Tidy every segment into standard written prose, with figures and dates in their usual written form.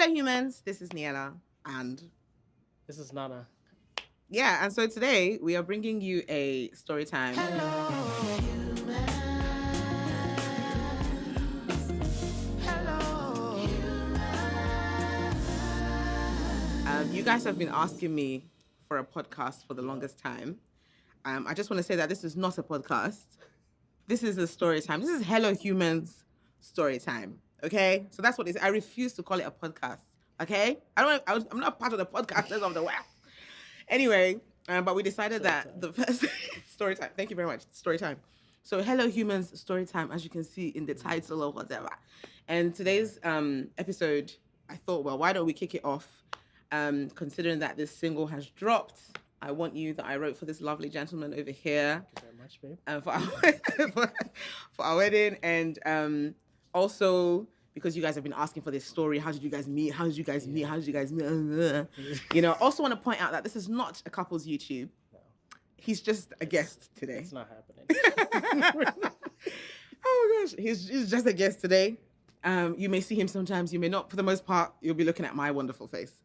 Hello, humans. This is Niiella. And This is Nana. yeah, and so today we are bringing you a story time. You guys have been asking me for a podcast for the longest time. I just want to say that this is not a podcast. This is a story time. This is Hello Humans story time. Okay, so that's what it is. I refuse to call it a podcast. Okay, I'm not part of the podcasters of the world. Anyway, but we decided Story that time. the first story time. Thank you very much. Story time. So, Hello Humans story time, as you can see in the title or whatever. And today's episode, I thought, well, why don't we kick it off? Considering that this single has dropped, I Want You that I wrote for this lovely gentleman over here. Thank you very much, babe. For our wedding, and also because you guys have been asking for this story. How did you guys meet? How did you guys meet? How did you guys meet? Also want to point out that this is not a couple's YouTube. No, He's just a guest today. it's not happening. Oh my gosh, he's just a guest today. You may see him sometimes, you may not. For the most part, you'll be looking at my wonderful face.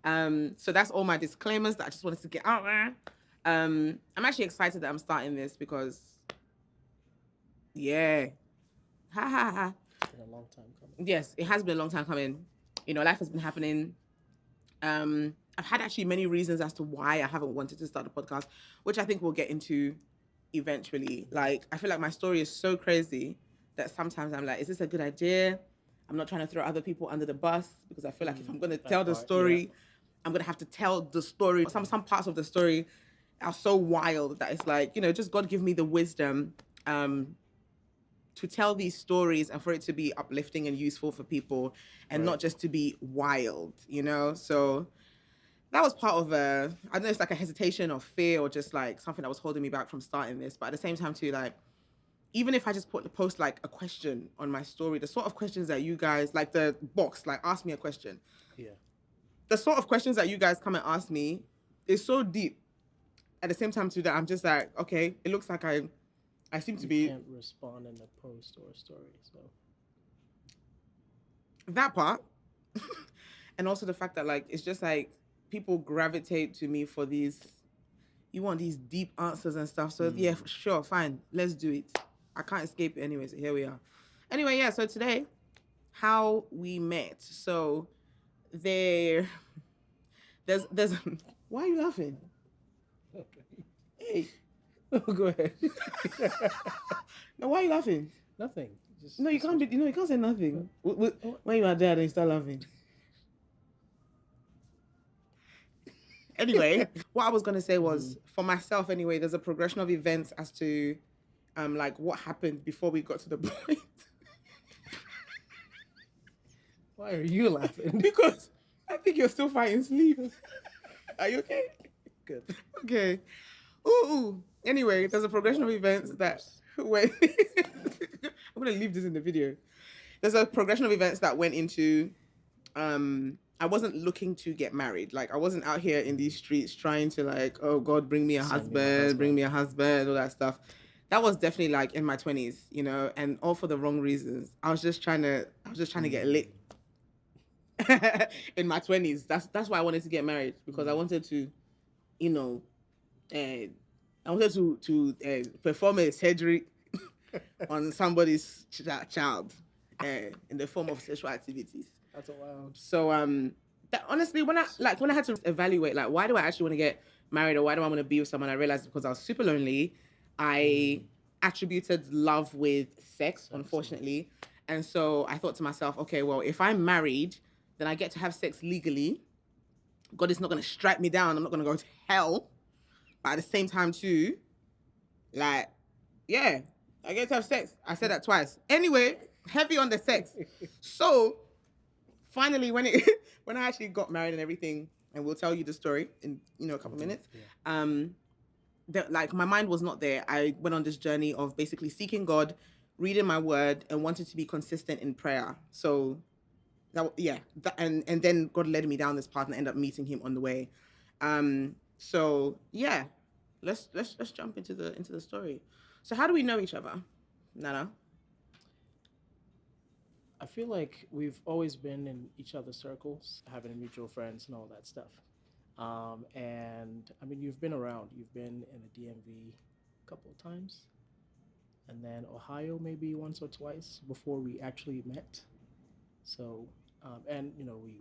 So that's all my disclaimers that I just wanted to get out there. I'm actually excited that I'm starting this because, yeah, ha ha ha. It's been a long time coming. Yes, it has been a long time coming. Life has been happening. I've had actually many reasons as to why I haven't wanted to start a podcast, which I think we'll get into eventually. Like, I feel like my story is so crazy that sometimes I'm like, is this a good idea? I'm not trying to throw other people under the bus because I feel like if I'm going to tell the story, I'm going to have to tell the story. Some parts of the story are so wild that it's like, just God give me the wisdom to tell these stories and for it to be uplifting and useful for people and not just to be wild, So that was part of I don't know, it's like a hesitation or fear or just like something that was holding me back from starting this. But at the same time too, like, even if I just post like a question on my story, the sort of questions that you guys, like the box, like ask me a question. Yeah. The sort of questions that you guys come and ask me is so deep. At the same time too, that I'm just like, okay, it looks like I seem to be... can't respond in a post or a story, so... That part. And also the fact that, like, it's just like people gravitate to me for these... You want these deep answers and stuff. So, yeah, sure, fine. Let's do it. I can't escape it anyway, so here we are. Anyway, yeah, so today, how we met. So, there's... Why are you laughing? Okay. Hey. Oh, go ahead. No, why are you laughing? Nothing. No, you can't be. You can't say nothing. When you are there, then you start laughing. Anyway, what I was gonna say was, for myself anyway, there's a progression of events as to, like what happened before we got to the point. Why are you laughing? Because I think you're still fighting sleep. Are you okay? Good. Okay. Ooh. Anyway, there's a progression of events that went... I'm going to leave this in the video. There's a progression of events that went into... I wasn't looking to get married. Like, I wasn't out here in these streets trying to, like, oh, God, bring me a husband, bring me a husband, all that stuff. That was definitely, like, in my 20s, and all for the wrong reasons. I was just trying to get lit. In my 20s. That's why I wanted to get married, because I wanted to, I wanted to perform a surgery on somebody's child in the form of sexual activities. That's wild. So honestly, when I had to evaluate, like, why do I actually want to get married or why do I want to be with someone, I realized because I was super lonely. I attributed love with sex, unfortunately. And so I thought to myself, okay, well, if I'm married, then I get to have sex legally. God is not going to strike me down. I'm not going to go to hell. But at the same time, too, like, yeah, I get to have sex. I said that twice. Anyway, heavy on the sex. So, finally, when I actually got married and everything, and we'll tell you the story in, a couple minutes, like, my mind was not there. I went on this journey of basically seeking God, reading my word, and wanted to be consistent in prayer. So, and then God led me down this path and I ended up meeting him on the way. So yeah, let's jump into the story. So how do we know each other, Nana? I feel like we've always been in each other's circles, having mutual friends and all that stuff. And I mean, you've been around. You've been in the DMV a couple of times, and then Ohio maybe once or twice before we actually met. So, and we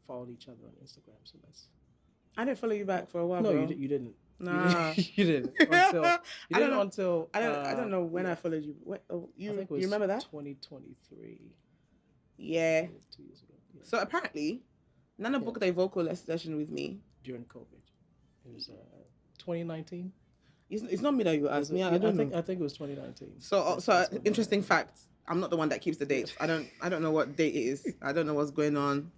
followed each other on Instagram. So that's I didn't follow you back for a while, no, bro. you didn't. Nah. You didn't until you I don't didn't know. until I don't know when yeah. I followed you. What? Oh, I you think it you was remember that? 2023. Yeah. 2 years ago. Yeah. So apparently, Nana Yeah. booked a vocal session with me. During COVID. It was 2019. It's not me that you asked me. I don't know. I think it was 2019. So That's when interesting fact. I'm not the one that keeps the dates. Yeah. I don't know what date it is. I don't know what's going on.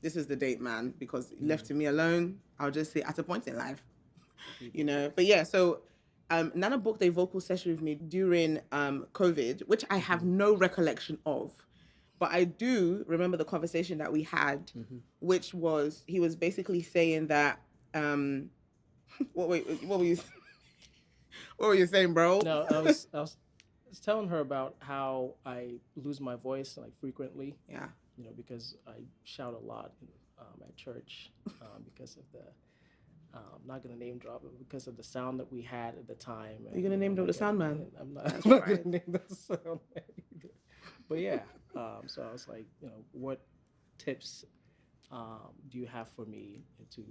This is the date, man, because left to me alone, I'll just say at a point in life, But yeah, so Nana booked a vocal session with me during COVID, which I have no recollection of. But I do remember the conversation that we had, which was he was basically saying that what were you what were you saying, bro? No, I was telling her about how I lose my voice like frequently. Yeah. Because I shout a lot at church because of the. I'm not gonna name drop it because of the sound that we had at the time. You're gonna name drop the sound man? I'm not gonna name the sound man either. But yeah, so I was like, what tips do you have for me to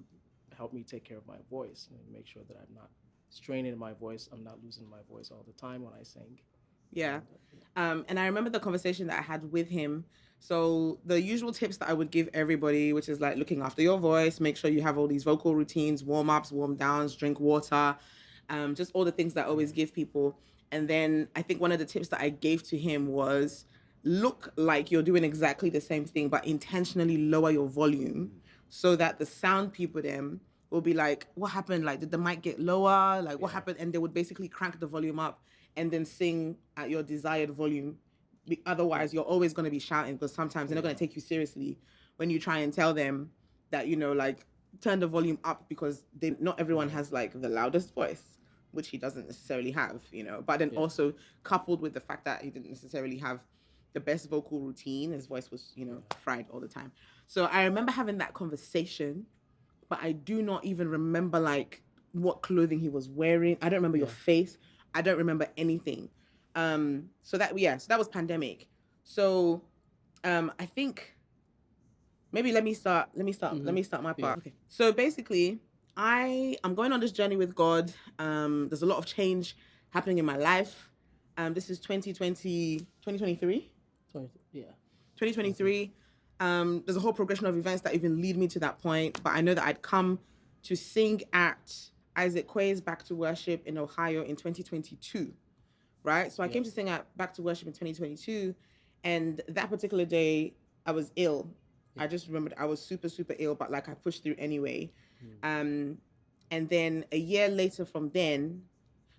help me take care of my voice and make sure that I'm not straining my voice, I'm not losing my voice all the time when I sing. Yeah. And I remember the conversation that I had with him. So the usual tips that I would give everybody, which is like looking after your voice, make sure you have all these vocal routines, warm ups, warm downs, drink water, just all the things that I always give people. And then I think one of the tips that I gave to him was look like you're doing exactly the same thing, but intentionally lower your volume so that the sound people then will be like, what happened? Like, did the mic get lower? Like, what happened? And they would basically crank the volume up and then sing at your desired volume. Otherwise, you're always going to be shouting because sometimes they're not going to take you seriously when you try and tell them that, like, turn the volume up because not everyone has, like, the loudest voice, which he doesn't necessarily have, But then also coupled with the fact that he didn't necessarily have the best vocal routine, his voice was, fried all the time. So I remember having that conversation, but I do not even remember, like, what clothing he was wearing. I don't remember your face. I don't remember anything. So that was pandemic. So I think maybe let me start my part. Okay. So basically, I'm going on this journey with God. There's a lot of change happening in my life. This is 2023. 2023. There's a whole progression of events that even lead me to that point. But I know that I'd come to sing at Isaac Quay's Back to Worship in Ohio in 2022. Right? So I came to sing at Back to Worship in 2022. And that particular day, I was ill. I just remembered I was super, super ill, but like I pushed through anyway. And then a year later from then,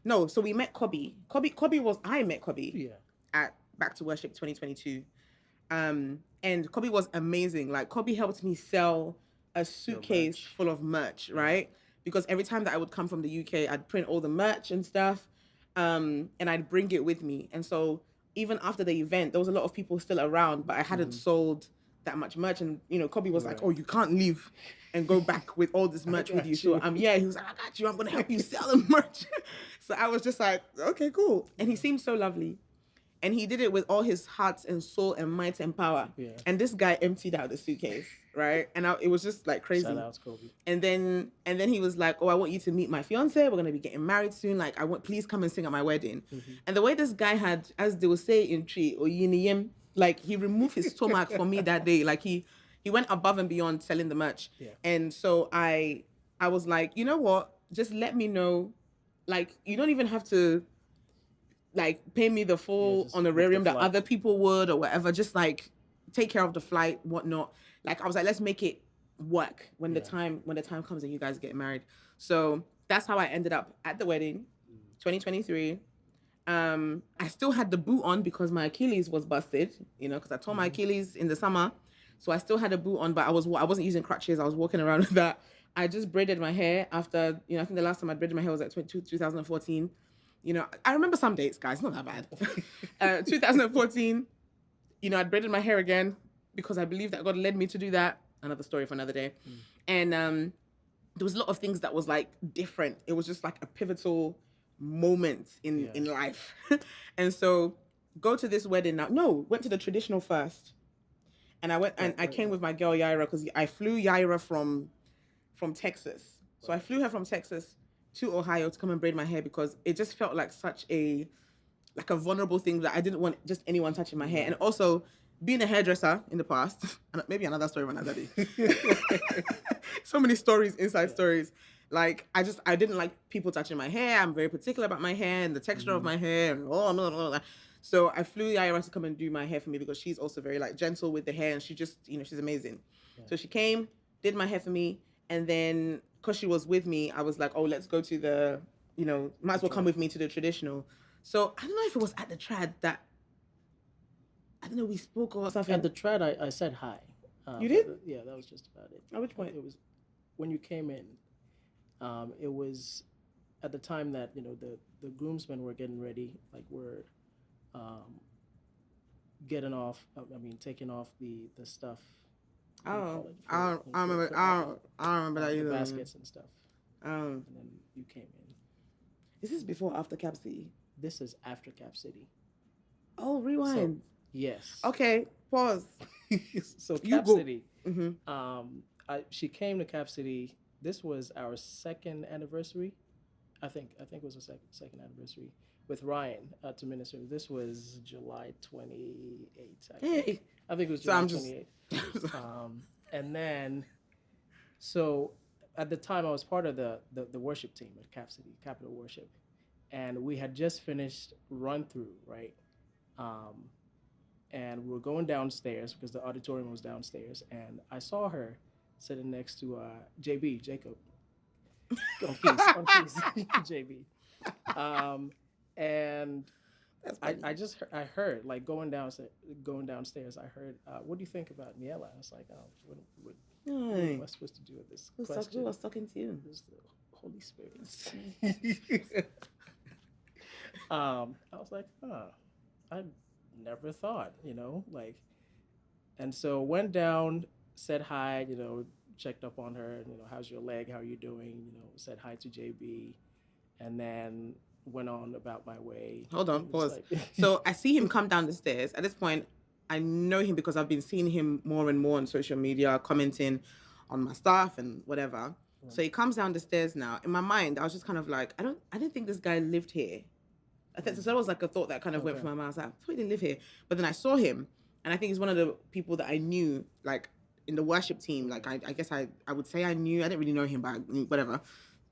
so we met Kobe. I met Kobe at Back to Worship 2022. And Kobe was amazing. Like, Kobe helped me sell a suitcase full of merch, right? Because every time that I would come from the UK, I'd print all the merch and stuff, and I'd bring it with me. And so even after the event, there was a lot of people still around, but I hadn't sold that much merch. And, Kobe was like, oh, you can't leave and go back with all this merch with you. So, he was like, I got you. I'm going to help you sell the merch. So I was just like, okay, cool. And he seemed so lovely. And he did it with all his heart and soul and might and power. Yeah. And this guy emptied out the suitcase, right? And it was just like crazy. Shout out, Kobe. And then he was like, oh, I want you to meet my fiance. We're going to be getting married soon. Like, please come and sing at my wedding. And the way this guy had, as they would say in Tree, or Yiniyem, like, he removed his stomach for me that day. Like, he went above and beyond selling the merch. Yeah. And so I was like, you know what? Just let me know. Like, you don't even have to, like, pay me the full honorarium that other people would or whatever. Just, like, take care of the flight, whatnot. Like, I was like, let's make it work when the time comes and you guys get married. So that's how I ended up at the wedding, 2023. I still had the boot on because my Achilles was busted, because I tore my Achilles in the summer. So I still had a boot on, but I wasn't using crutches. I was walking around with that. I just braided my hair after, I think the last time I braided my hair was at 2014. I remember some dates, guys, not that bad. 2014, I'd braided my hair again because I believe that God led me to do that. Another story for another day. And there was a lot of things that was like different. It was just like a pivotal moment in life. And so go to this wedding now. No, went to the traditional first. And I went and I came with my girl Yaira because I flew Yaira from Texas. So I flew her from Texas to Ohio to come and braid my hair because it just felt like such a vulnerable thing that I didn't want just anyone touching my hair. And also being a hairdresser in the past, and maybe another story when I daddy. So many stories, inside stories. Like I didn't like people touching my hair. I'm very particular about my hair and the texture of my hair and blah, blah, blah, blah. So I flew Yaira to come and do my hair for me because she's also very like gentle with the hair and she just, she's amazing. Yeah. So she came, did my hair for me, and then because she was with me, I was like, oh, let's go to the, might as well come with me to the traditional. So I don't know if it was at the trad that, I don't know, we spoke or something. At the trad, I said hi. You did? Yeah, that was just about it. At which point? It was when you came in. It was at the time that the groomsmen were getting ready, like we're getting off. Taking off the stuff. Oh, I don't remember that either. Baskets and stuff. And then you came in. Is this before or after Cap City? This is after Cap City. Oh, rewind. So, yes. Okay, pause. So Cap City. Mm-hmm. She came to Cap City. This was our second anniversary. I think it was a second anniversary with Ryan to minister. This was July 28th. I think it was July 28th. And then, so at the time I was part of the worship team at Cap City, Capital Worship. And we had just finished run through, right? And we were going downstairs because the auditorium was downstairs. And I saw her sitting next to JB, Jacob. On peace, JB. And I heard like going downstairs. I heard, what do you think about Niiella? I was like, oh, what am I supposed to do with this question? Who was talking to you? It was the Holy Spirit. I was like, I never thought, and so went down, said hi, checked up on her, how's your leg? How are you doing? Said hi to JB, and then went on about my way. Hold on, pause. So I see him come down the stairs. At this point, I know him because I've been seeing him more and more on social media, commenting on my stuff and whatever. Right. So he comes down the stairs now. In my mind, I was just kind of like, I didn't think this guy lived here. I think so that was like a thought that kind of went through my mind. I was like, I thought he didn't live here. But then I saw him, and I think he's one of the people that I knew, like, in the worship team. Like, I guess I would say I didn't really know him, but whatever.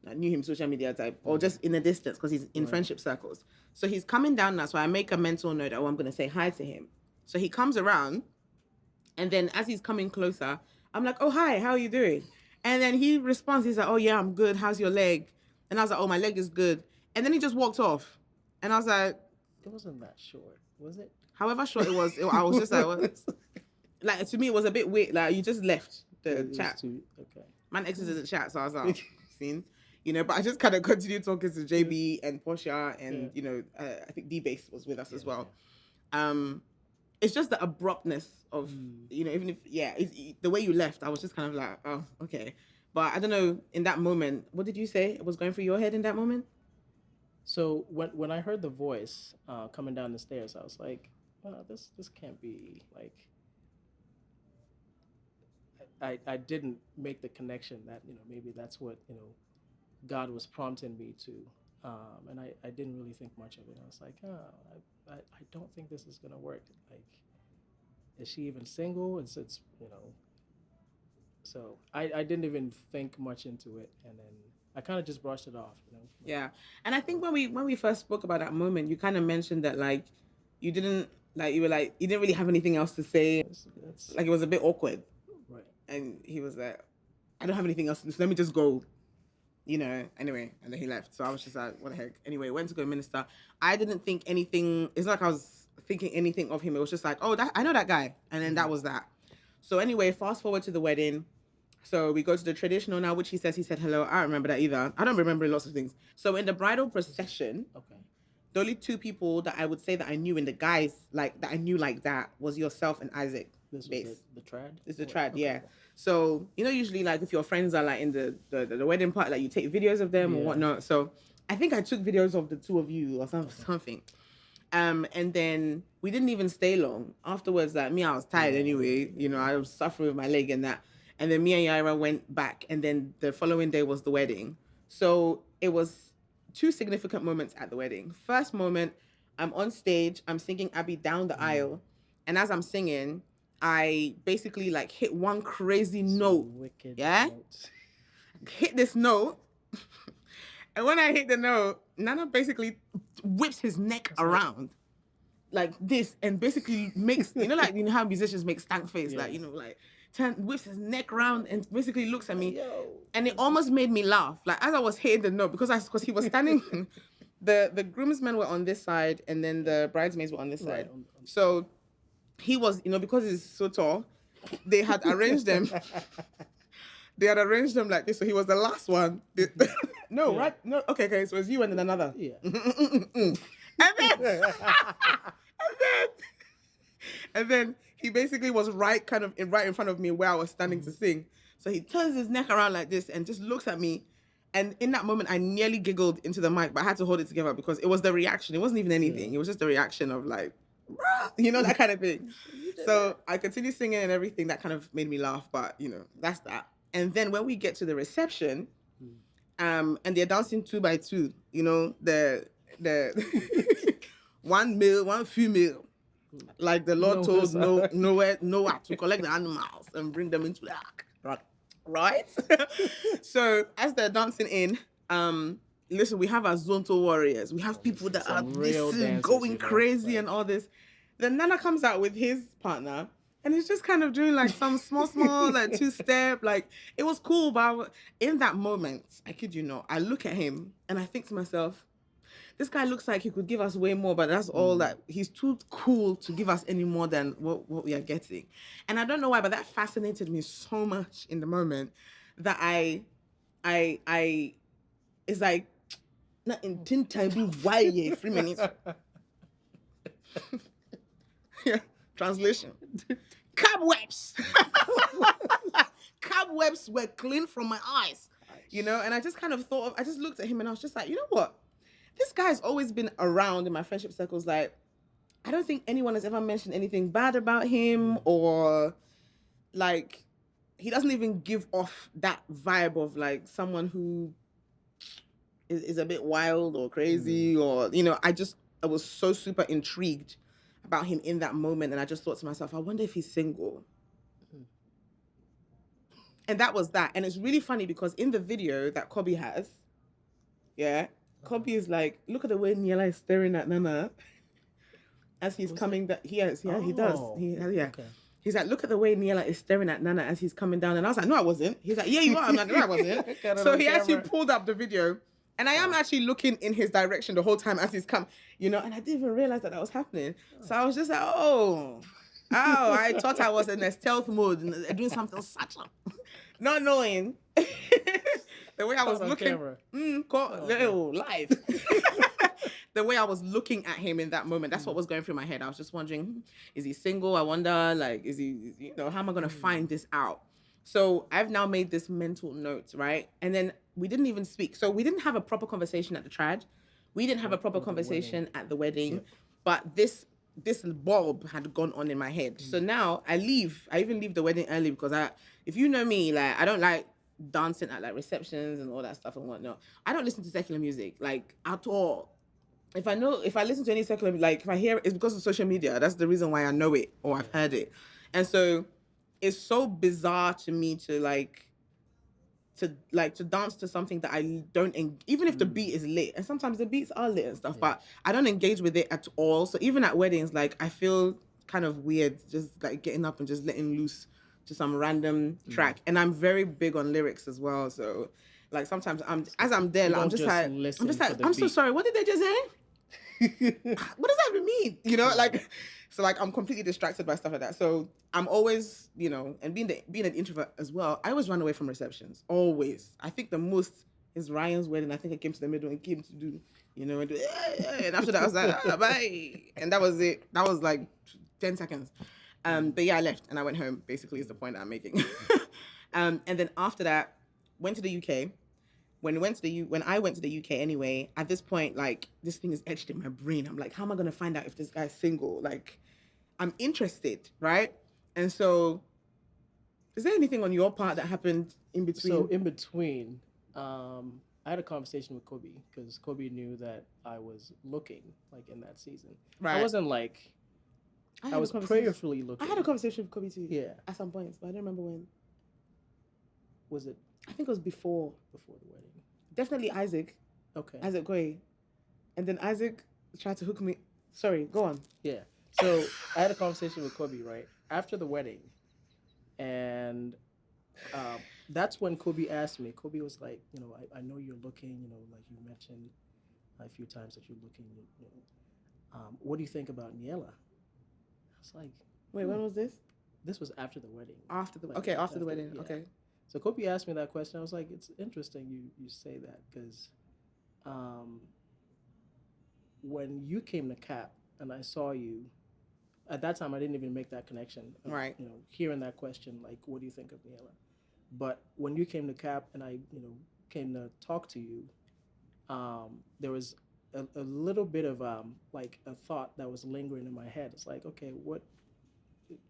I knew him social media type, or just in a distance, because he's in friendship circles. So he's coming down now, so I make a mental note, oh, I'm going to say hi to him. So he comes around, and then as he's coming closer, I'm like, oh, hi, how are you doing? And then he responds, he's like, oh, yeah, I'm good. How's your leg? And I was like, oh, my leg is good. And then he just walked off. And I was like... It wasn't that short, was it? However short it was, I was just like, what? Like, to me, it was a bit weird. Like, you just left the chat. Okay. Man exited the chat, so I was like, seen? But I just kind of continued talking to JB and Portia and, I think D-Base was with us as well. It's just the abruptness of, even if, the way you left, I was just kind of like, oh, okay. But I don't know, in that moment, what did you say was going through your head in that moment? So when I heard the voice coming down the stairs, I was like, this can't be, like, I didn't make the connection that, maybe that's what, God was prompting me to. And I didn't really think much of it. I was like, I don't think this is going to work. Like, is she even single? It's so I didn't even think much into it. And then I kind of just brushed it off, Yeah. And I think when we first spoke about that moment, you kind of mentioned that, like, you didn't really have anything else to say. Like, it was a bit awkward. Right. And he was like, I don't have anything else to do, so let me just go. Anyway, and then he left. So I was just like, what the heck? Anyway, went to go minister. I didn't think anything, it's not like I was thinking anything of him. It was just like, oh, I know that guy. And then that was that. So anyway, fast forward to the wedding. So we go to the traditional now, which he said hello. I don't remember that either. I don't remember lots of things. So in the bridal procession, the only two people that I would say that I knew in the guys like that I knew like that was yourself and Isaac. This was Base. the trad. It's the Or- trad, okay, yeah. okay. So usually like if your friends are like in the wedding part, like you take videos of them or Yeah. whatnot. So I think I took videos of the two of you or something. And then we didn't even stay long. Afterwards, like me, I was tired anyway. I was suffering with my leg and that. And then me and Yaira went back, and then the following day was the wedding. So it was two significant moments at the wedding. First moment, I'm on stage, I'm singing Abby down the aisle, and as I'm singing, I basically like hit one crazy note. Wicked Yeah, notes. hit this note. And when I hit the note, Nana basically whips his neck around like this and basically makes, like, how musicians make stank face, Yeah. like, whips his neck around and basically looks at me. Yo. And it almost made me laugh. Like, as I was hitting the note, because he was standing, the groomsmen were on this side and then the bridesmaids were on this side. So he was, because he's so tall, they had arranged them. They had arranged them like this, so he was the last one. No, Yeah. right? No, okay, so it was you and then another. Yeah. And then he basically was right in front of me where I was standing to sing. So he turns his neck around like this and just looks at me. And in that moment, I nearly giggled into the mic, but I had to hold it together because it was the reaction. It wasn't even anything. Yeah. It was just the reaction of like, that kind of thing. So I continued singing and everything. That kind of made me laugh, but that's that. And then when we get to the reception, and they're dancing 2 by 2, the one male, one female, like the Lord told Noah to collect the animals and bring them into the ark, right? So as they're dancing in, listen, we have our Zonto warriors. We have people that are going crazy and all this. Then Nana comes out with his partner. And he's just kind of doing like some small, like 2-step. Like, it was cool, but in that moment, I kid you not, I look at him and I think to myself, this guy looks like he could give us way more, but that's all that he's too cool to give us any more than what we are getting. And I don't know why, but that fascinated me so much in the moment that I it's like, not in 10 times, why 3 minutes. Yeah. Translation. Cobwebs. Cobwebs were clean from my eyes. And I just kind of I just looked at him and I was just like, you know what? This guy's always been around in my friendship circles. Like, I don't think anyone has ever mentioned anything bad about him, or like, he doesn't even give off that vibe of like someone who is a bit wild or crazy, or, I was so super intrigued about him in that moment, and I just thought to myself, I wonder if he's single. And that was that. And it's really funny because in the video that Kobe has, Kobe is like, look at the way Niiella is staring at Nana as he's coming down. He does. Okay. He's like, look at the way Niiella is staring at Nana as he's coming down. And I was like, no, I wasn't. He's like, yeah, you are. I'm like, no, I wasn't. So he actually pulled up the video. And I am actually looking in his direction the whole time as he's come, and I didn't even realize that was happening. So I was just like, I thought I was in a stealth mode and doing something subtle. Not knowing the way I was looking. Live. The way I was looking at him in that moment, that's what was going through my head. I was just wondering, is he single? I wonder, like, is he, how am I going to find this out? So I've now made this mental note, right? And then we didn't even speak. So we didn't have a proper conversation at the trad. We didn't have a proper conversation at the wedding. Yep. But this bulb had gone on in my head. So now I leave. I even leave the wedding early because if you know me, like, I don't like dancing at like receptions and all that stuff and whatnot. I don't listen to secular music, like, at all. If I listen to any secular, like, if I hear it, it's because of social media. That's the reason why I know it or I've heard it. And so it's so bizarre to me to dance to something that I don't, even if the beat is lit, and sometimes the beats are lit and stuff, but I don't engage with it at all. So even at weddings, like, I feel kind of weird just like getting up and just letting loose to some random track. And I'm very big on lyrics as well. So like sometimes I'm there, like, I'm just like, I'm so sorry, what did they just say? What does that even mean? Like, so like I'm completely distracted by stuff like that. So I'm always, and being an introvert as well, I always run away from receptions. Always. I think the most is Ryan's wedding. I think I came to the middle and came to do you know, and after that I was like, bye, and that was it. That was like 10 seconds. But yeah, I left and I went home. Basically, is the point that I'm making. And then after that, went to the UK. When I went to the UK anyway, at this point, like this thing is etched in my brain. I'm like, how am I gonna find out if this guy's single? Like, I'm interested, right? And so, is there anything on your part that happened in between? So in between, I had a conversation with Kobe because Kobe knew that I was looking like in that season. Right. I wasn't like I was prayerfully I looking. had a conversation with Kobe too. Yeah. At some points, but I don't remember when. Was it I think it was before the wedding? Definitely Isaac. Okay. Isaac Goy. And then Isaac tried to hook me. Sorry, go on. Yeah. So I had a conversation with Kobe right after the wedding, and that's when Kobe asked me. Kobe was like, you know, I know you're looking. You know, like you mentioned a few times that you're looking. You know, what do you think about Niiella? I was like, wait, when was this? This was after the wedding. After the after the wedding. Yeah. Okay. So Kobe asked me that question. I was like, it's interesting you say that because when you came to CAP and I saw you, at that time I didn't even make that connection. Right. You know, hearing that question, like, what do you think of Niiella? But when you came to CAP and I, you know, came to talk to you, there was a little bit of like a thought that was lingering in my head. It's like, okay, what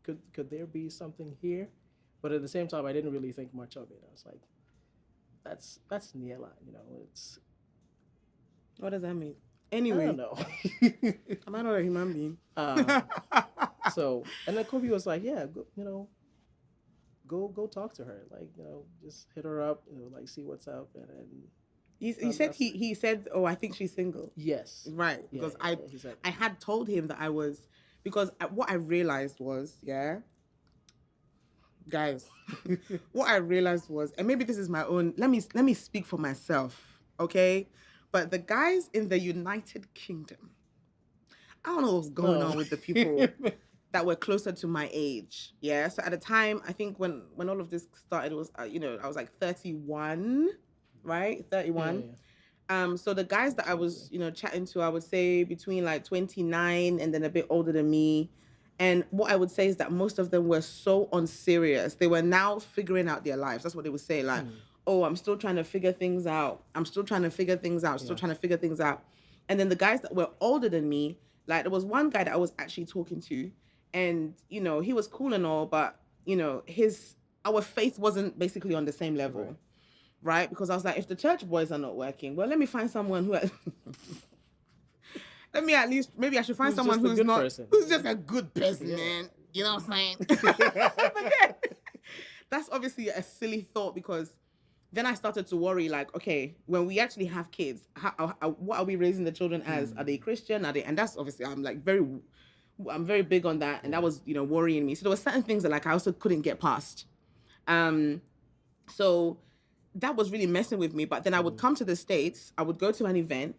could there be something here? But at the same time, I didn't really think much of it. I was like, that's Niiella, you know. It's what does that mean? Anyway, I don't know. I'm not a human being. So, and then Kobe was like, yeah, go, you know, go talk to her, like, you know, just hit her up, you know, like see what's up, and then. You said he said, oh, I think she's single. Yes. Right, because I had told him that I was, because what I realized was, guys, what I realized was, and maybe this is my own, let me speak for myself, okay? But the guys in the United Kingdom, I don't know what's going on with the people that were closer to my age. Yeah. So at the time, I think when all of this started, it was, you know, I was like 31, right? 31. Yeah. So the guys that I was, you know, chatting to, I would say between like 29 and then a bit older than me. And what I would say is that most of them were so unserious. They were now figuring out their lives. That's what they would say. Like, oh, I'm still trying to figure things out. I'm still trying to figure things out. Still trying to figure things out. And then the guys that were older than me, like there was one guy that I was actually talking to, and, you know, he was cool and all, but, you know, our faith wasn't basically on the same level. Right? Because I was like, if the church boys are not working, well, let me find someone who let me at least, maybe I should find someone who's not, who's just a good person, man. You know what I'm saying? But then, that's obviously a silly thought, because then I started to worry, like, okay, when we actually have kids, what are we raising the children as? Are they Christian? Are they? And that's obviously, I'm very big on that, and that was, you know, worrying me. So there were certain things that like I also couldn't get past. So that was really messing with me. But then I would come to the States, I would go to an event,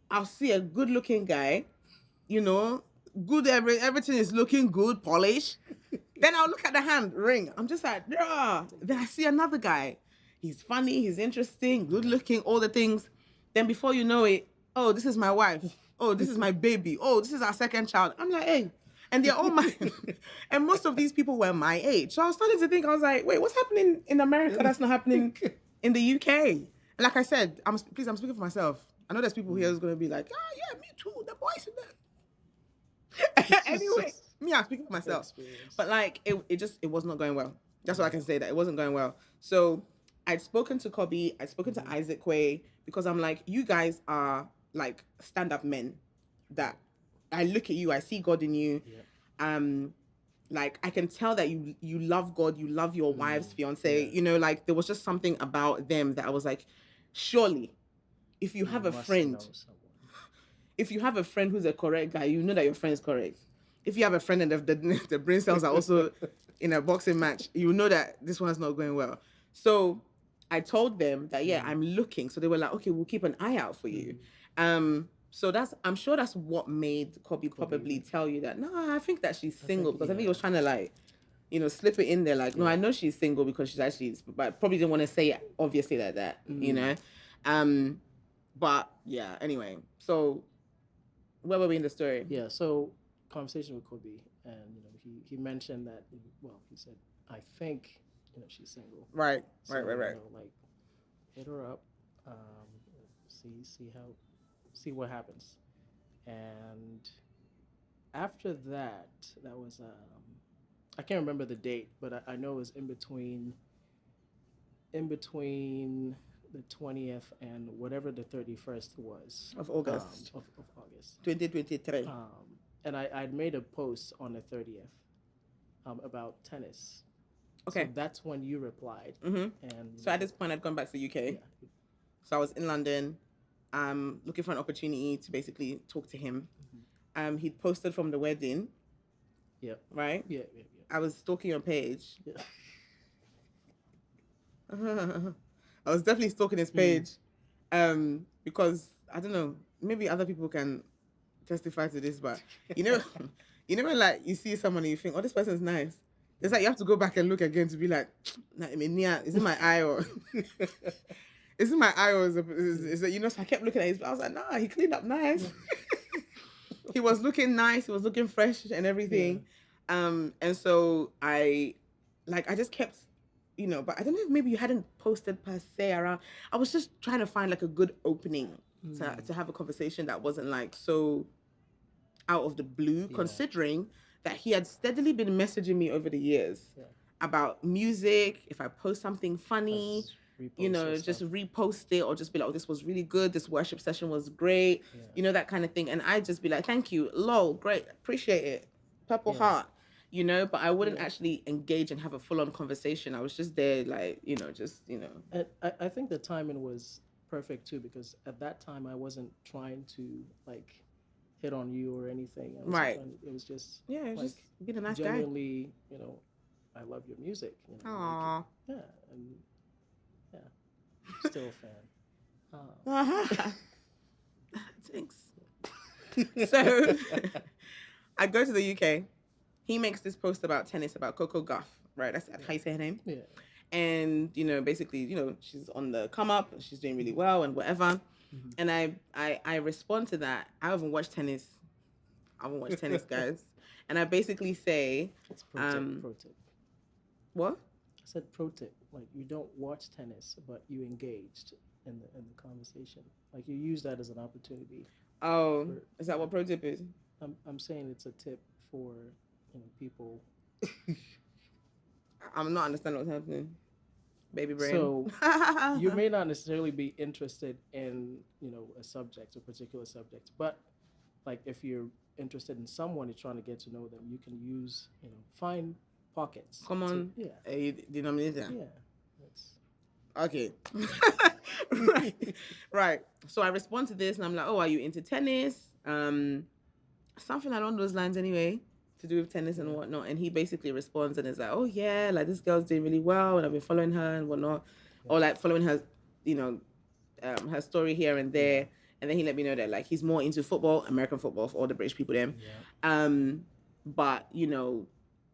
I'll see a good looking guy, you know, good, everything is looking good, polished. Then I'll look at the hand ring. I'm just like, yeah. Then I see another guy. He's funny, he's interesting, good looking, all the things. Then before you know it, oh, this is my wife. Oh, this is my baby. Oh, this is our second child. I'm like, hey. And they're all mine. And most of these people were my age. So I was starting to think, I was like, wait, what's happening in America that's not happening in the UK? And like I said, I'm speaking for myself. I know there's people here who's going to be like, yeah, me too. The boys in there. Anyway, me, I'm speaking for myself. But like, it was not going well. That's what I can say, that it wasn't going well. So I'd spoken to Kobe, I'd spoken to Isaac Quay, because I'm like, you guys are like stand-up men that I look at you, I see God in you. Like I can tell that you love God, you love your wife's fiance. You know, like there was just something about them that I was like, surely, if you have a friend, who's a correct guy, you know that your friend is correct. If you have a friend and the brain cells are also in a boxing match, you know that this one's not going well. So I told them that, I'm looking. So they were like, okay, we'll keep an eye out for you. So I'm sure that's what made Kobe probably tell you that, no, I think that she's single, because I think he was trying to like, you know, slip it in there. Like, no, I know she's single because she's actually, but probably didn't want to say it obviously like that, you know? But yeah, anyway. So where were we in the story? Yeah. So conversation with Kobe, and he mentioned that. Well, he said, I think she's single. Right, right, So right, right. like hit her up, um, see what happens. And after that, that was I can't remember the date, but I know it was in between the 20th and whatever the 31st was, Of August of August. 2023. And I'd made a post on the 30th, about tennis. So Okay. that's when you replied, Mm-hmm. and So at this point, I'd gone back to the UK. yeah. So I was in London, looking for an opportunity to basically talk to him. He'd posted from the wedding, Yep. right? Yeah. I was stalking your page. Yeah. I was definitely stalking his page, because I don't know, maybe other people can testify to this, but you know, you know when like you see someone and you think, oh, this person's nice. It's like you have to go back and look again to be like, nah, I mean, yeah, is it my eye or is it my eye or is it, so I kept looking at his, I was like, nah, he cleaned up nice. He was looking nice, he was looking fresh and everything. And so I just kept, but I don't know if maybe you hadn't posted per se around. I was just trying to find like a good opening to have a conversation that wasn't like so out of the blue, considering that he had steadily been messaging me over the years about music. If I post something funny, just repost it or just be like, oh, this was really good. This worship session was great. That kind of thing. And I'd just be like, thank you. Lol, great. Appreciate it. Purple heart. But I wouldn't actually engage and have a full on conversation. I was just there, like, And I think the timing was perfect too, because at that time I wasn't trying to like hit on you or anything. Right. It was just like, just being a nice genuinely, I love your music. Aww. And still a fan. Thanks. So I go to the UK. He makes this post about tennis, about Coco Gauff, right? That's how you say her name. Yeah. And basically, she's on the come up, she's doing really well and whatever. And I respond to that. I haven't watched tennis. Guys. And I basically say, it's pro tip. What? I said pro tip. Like, you don't watch tennis, but you engaged in the conversation. Like, you use that as an opportunity. Oh, is that what pro tip is? I'm saying it's a tip for people. I'm not understanding what's happening. Baby brain. So you may not necessarily be interested in a subject, a particular subject, but like if you're interested in someone, you're trying to get to know them, you can use find pockets. Common denominator. Yeah. Okay. Right. So I respond to this and I'm like, oh, are you into tennis? Something along those lines anyway, to do with tennis and whatnot. And he basically responds and is like, oh yeah, like this girl's doing really well and I've been following her and whatnot. Or like following her, her story here and there. And then he let me know that like he's more into football, American football, for all the British people there. But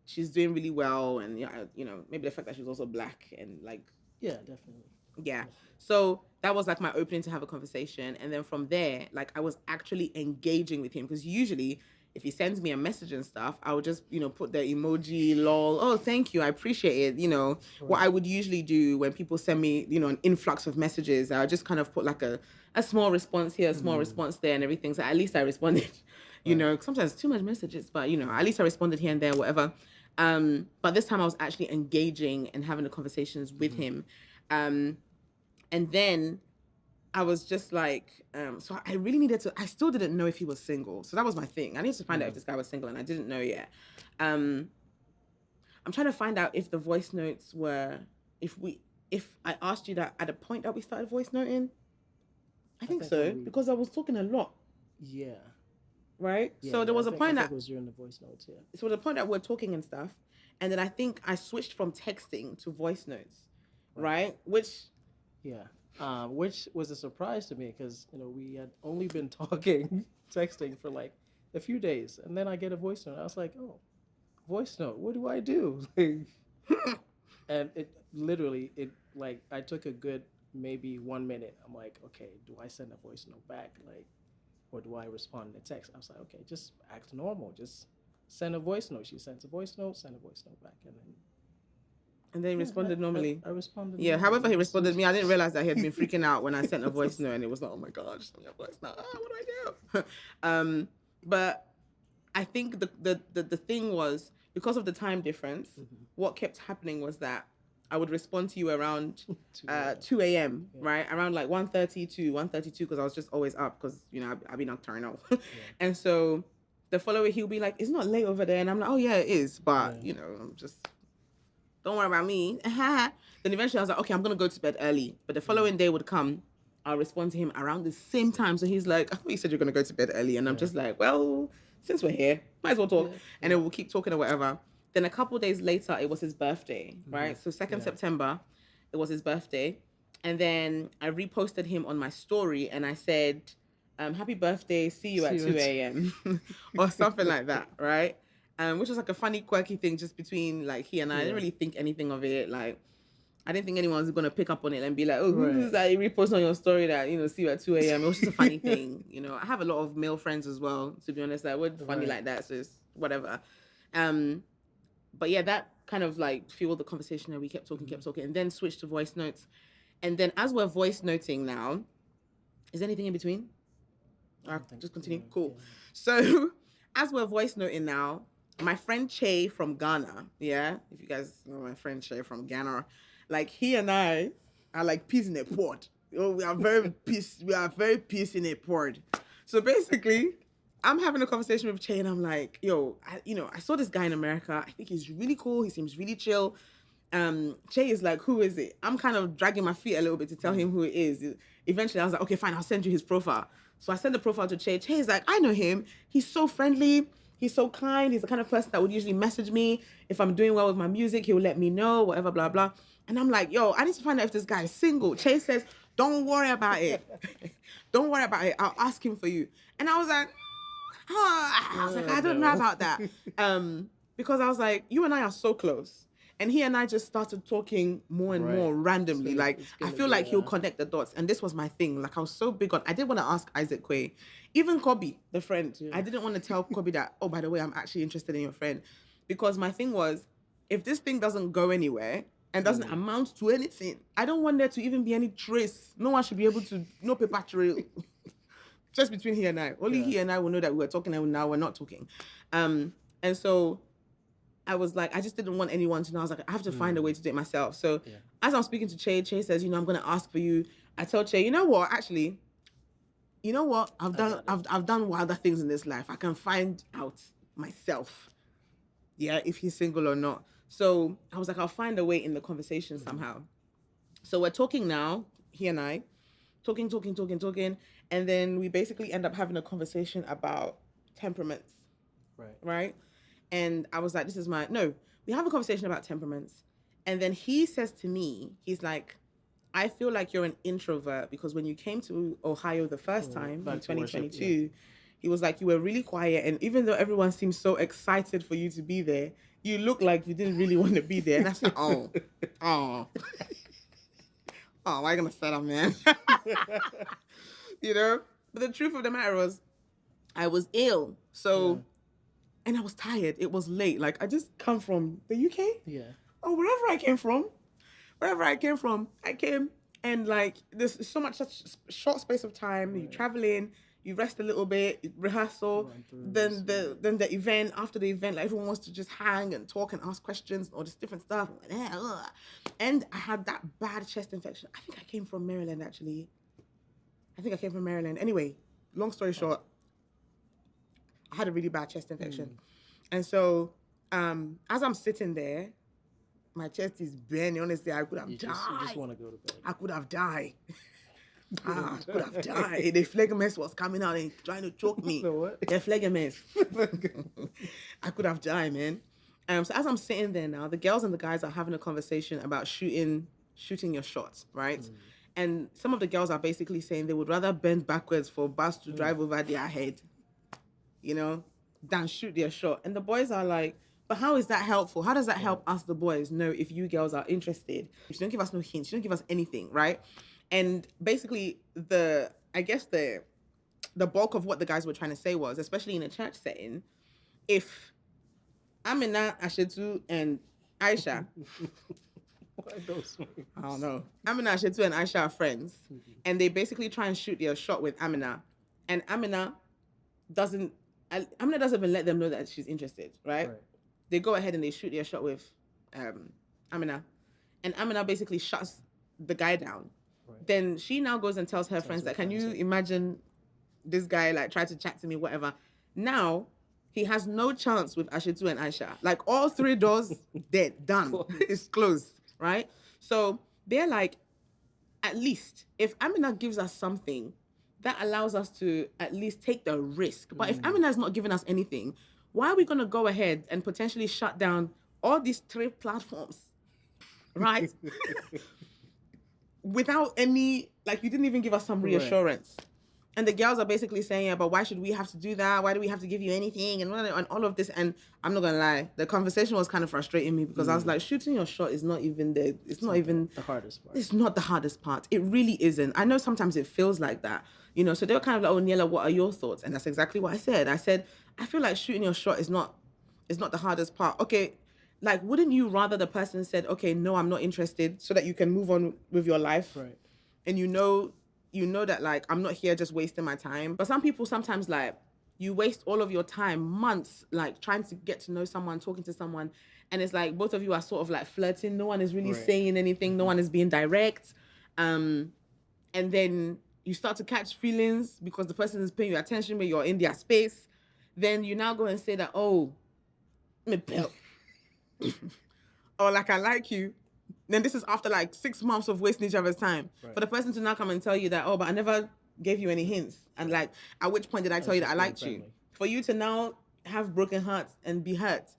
she's doing really well, and maybe the fact that she's also black and like definitely. Yeah. So that was like my opening to have a conversation. And then from there, like I was actually engaging with him, because usually if he sends me a message and stuff, I would just, put the emoji, lol, oh, thank you, I appreciate it. What I would usually do when people send me, an influx of messages, I would just kind of put like a small response here, a small response there and everything. So at least I responded, sometimes too much messages, but, at least I responded here and there, whatever. But this time I was actually engaging and having the conversations with him. And then I was just like, so I really needed to, I still didn't know if he was single. So that was my thing. I needed to find out if this guy was single, and I didn't know yet. I'm trying to find out if the voice notes were, if I asked you that at the point that we started voice noting. I think so, because I was talking a lot. Yeah. Right? Yeah, so there was a point that it was during the voice notes, yeah. So the point that we're talking and stuff. And then I think I switched from texting to voice notes. Right? Which was a surprise to me, because we had only been talking, texting for like a few days, and then I get a voice note. I was like, oh, voice note, what do? And it literally, like I took a good maybe 1 minute, I'm like, okay, do I send a voice note back, like, or do I respond in a text? I was like, okay, just act normal, just send a voice note. She sends a voice note, send a voice note back, and then And then he responded normally. I responded Yeah, normally. however he responded me, I didn't realize that he had been freaking out when I sent a voice note, and it was like, oh my god, just send me a voice note. What do I do? But I think the thing was, because of the time difference, what kept happening was that I would respond to you around 2 a.m. Right, around like 1:30 to 1:32, because I was just always up, because I've been nocturnal. And so the following, he'll be like, it's not late over there, and I'm like, oh yeah, it is, but I'm just, don't worry about me. Then eventually I was like, okay, I'm going to go to bed early. But the following day would come, I'll respond to him around the same time. So he's like, I thought you said you're going to go to bed early. And I'm just like, well, since we're here, might as well talk. And then we'll keep talking or whatever. Then a couple of days later, it was his birthday, right? So 2nd September, it was his birthday. And then I reposted him on my story and I said, happy birthday, see you at 2 a.m. or something like that, right? Which was like a funny, quirky thing just between like he and I. I didn't really think anything of it. Like, I didn't think anyone's gonna pick up on it and be like, oh, who's that you repost on your story that see you at 2 a.m. It was just a funny thing. I have a lot of male friends as well, to be honest. That we're funny like that, so it's whatever. But yeah, that kind of like fueled the conversation, and we kept talking, and then switched to voice notes. And then as we're voice noting now, is there anything in between? Just continue. Cool. Yeah. So as we're voice noting now, my friend Che from Ghana, if you guys know my friend Che from Ghana, like he and I are like peas in a pod. We are very peace in a pod. So basically, I'm having a conversation with Che and I'm like, yo, I saw this guy in America. I think he's really cool. He seems really chill. Che is like, who is it? I'm kind of dragging my feet a little bit to tell him who it is. Eventually, I was like, okay, fine, I'll send you his profile. So I sent the profile to Che. Che is like, I know him. He's so friendly. He's so kind. He's the kind of person that would usually message me. If I'm doing well with my music, he'll let me know, whatever, blah, blah. And I'm like, yo, I need to find out if this guy is single. Che says, don't worry about it. Don't worry about it. I'll ask him for you. And I was like, I don't know about that. Because I was like, you and I are so close. And he and I just started talking more and more randomly. So like, I feel like he'll connect the dots. And this was my thing. Like, I was so big on, I didn't want to ask Isaac Quay. Even Kobe, the friend. Yeah. I didn't want to tell Kobe that, oh, by the way, I'm actually interested in your friend. Because my thing was, if this thing doesn't go anywhere and doesn't amount to anything, I don't want there to even be any trace. No one should be able to, no paper trail. Just between he and I. Only he and I will know that we were talking and now we're not talking. And so I was like, I just didn't want anyone to know. I was like, I have to find a way to do it myself. So as I'm speaking to Che says, I'm going to ask for you. I tell Che, you know what? Actually, I've done wilder things in this life. I can find out myself, if he's single or not. So I was like, I'll find a way in the conversation somehow. So we're talking now, he and I, talking. And then we basically end up having a conversation about temperaments. Right? And I was like, we have a conversation about temperaments. And then he says to me, he's like, I feel like you're an introvert because when you came to Ohio the first time in 2022, he was like, you were really quiet. And even though everyone seems so excited for you to be there, you look like you didn't really want to be there. And I said, oh, why are you going to say that, man? But the truth of the matter was, I was ill. So, and I was tired. It was late. Like, I just come from the UK. Yeah. Or wherever I came from. I came and like, there's such short space of time. You travel in, you rest a little bit, rehearsal, then the event. After the event, like everyone wants to just hang and talk and ask questions and all this different stuff. And I had that bad chest infection. I think I came from Maryland, actually. Anyway, long story short, I had a really bad chest infection. And so as I'm sitting there, my chest is burning. Honestly, I could have died. You just want to go to bed. I could have died. The phlegmus was coming out and trying to choke me. The what? The phlegmus. I could have died, man. So as I'm sitting there now, the girls and the guys are having a conversation about shooting your shots, right? And some of the girls are basically saying they would rather bend backwards for a bus to drive over their head, than shoot their shot. And the boys are like, but how is that helpful? How does that help us, the boys, know if you girls are interested? You don't give us no hints. You don't give us anything, right? And basically I guess the bulk of what the guys were trying to say was, especially in a church setting, if Amina, Ashetu, and Aisha, Why those I don't names? know, Amina, Ashetu, and Aisha are friends, and they basically try and shoot their shot with Amina, and doesn't Amina doesn't even let them know that she's interested, right? Right. They go ahead and they shoot their shot with Amina, and Amina basically shuts the guy down. Right. Then she now goes and tells her Tells friends her that, can friends, you yeah. imagine this guy like tried to chat to me, whatever. Now he has no chance with Ashitu and Aisha. Like all three doors, dead, done. Closed. It's closed, right? So they're like, at least if Amina gives us something, that allows us to at least take the risk. But if Amina is not giving us anything, why are we gonna go ahead and potentially shut down all these three platforms, right? Without any, like, you didn't even give us some Right. reassurance. And the girls are basically saying, yeah, but why should we have to do that? Why do we have to give you anything? And all of this. And I'm not gonna lie, the conversation was kind of frustrating me because I was like, shooting your shot is not even it's not even the hardest part. It's not the hardest part. It really isn't. I know sometimes it feels like that, you know. So they were kind of like, oh, Niiella, what are your thoughts? And that's exactly what I said. I said, I feel like shooting your shot is not the hardest part. Okay, like, wouldn't you rather the person said, okay, no, I'm not interested, so that you can move on with your life? Right. And you know that, like, I'm not here just wasting my time. But some people sometimes, like, you waste all of your time, months, like trying to get to know someone, talking to someone, and it's like both of you are sort of like flirting. No one is really saying anything. No one is being direct. And then you start to catch feelings because the person is paying you attention, but you're in their space. Then you now go and say that, oh, me pal. Or like, I like you. Then this is after like 6 months of wasting each other's time. Right. For the person to now come and tell you that, oh, but I never gave you any hints. And like, at which point did I tell you that I liked you? For you to now have broken hearts and be hurt.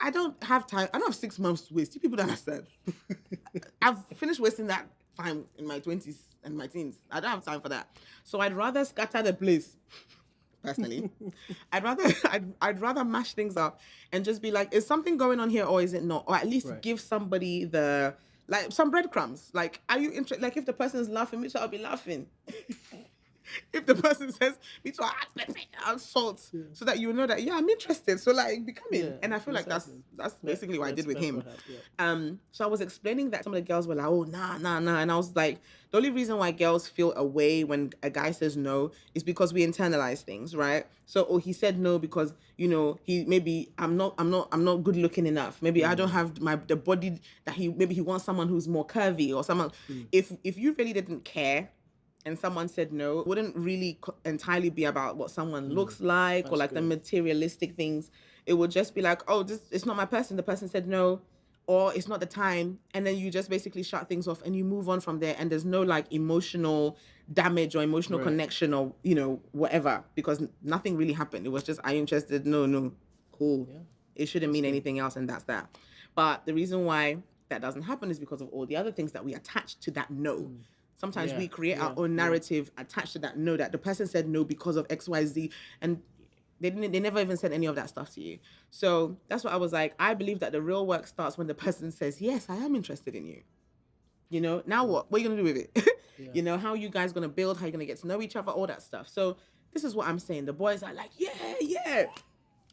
I don't have time. I don't have 6 months to waste. You people don't understand. I've finished wasting that time in my 20s and my teens. I don't have time for that. So I'd rather scatter the place. Personally, I'd rather mash things up and just be like, is something going on here or is it not? Or at least give somebody the, like, some breadcrumbs. Like, are you interested? Like, if the person is laughing, me too, I'll be laughing. If the person says, me too, I'll salt, so that you know that, yeah, I'm interested. So like, become in. Yeah, and I feel like that's basically what I did with him. Yeah. So I was explaining that some of the girls were like, oh, nah. And I was like, the only reason why girls feel away when a guy says no is because we internalize things, right? So, oh, he said no because, you know, I'm not good looking enough. Maybe I don't have the body that maybe he wants someone who's more curvy or someone. If you really didn't care and someone said no, it wouldn't really entirely be about what someone looks like or like the materialistic things. It would just be like, oh, this it's not my person. The person said no, or it's not the time. And then you just basically shut things off and you move on from there. And there's no like emotional damage or emotional connection or, you know, whatever, because nothing really happened. It was just, are you interested? No, cool. Yeah. It shouldn't mean anything else, and that's that. But the reason why that doesn't happen is because of all the other things that we attach to that no. Sometimes we create our own narrative attached to that no, that the person said no because of XYZ, and they never even said any of that stuff to you. So that's what I was like. I believe that the real work starts when the person says, yes, I am interested in you. You know, now what are you going to do with it? You know, how are you guys going to build? How are you going to get to know each other? All that stuff. So this is what I'm saying. The boys are like, yeah.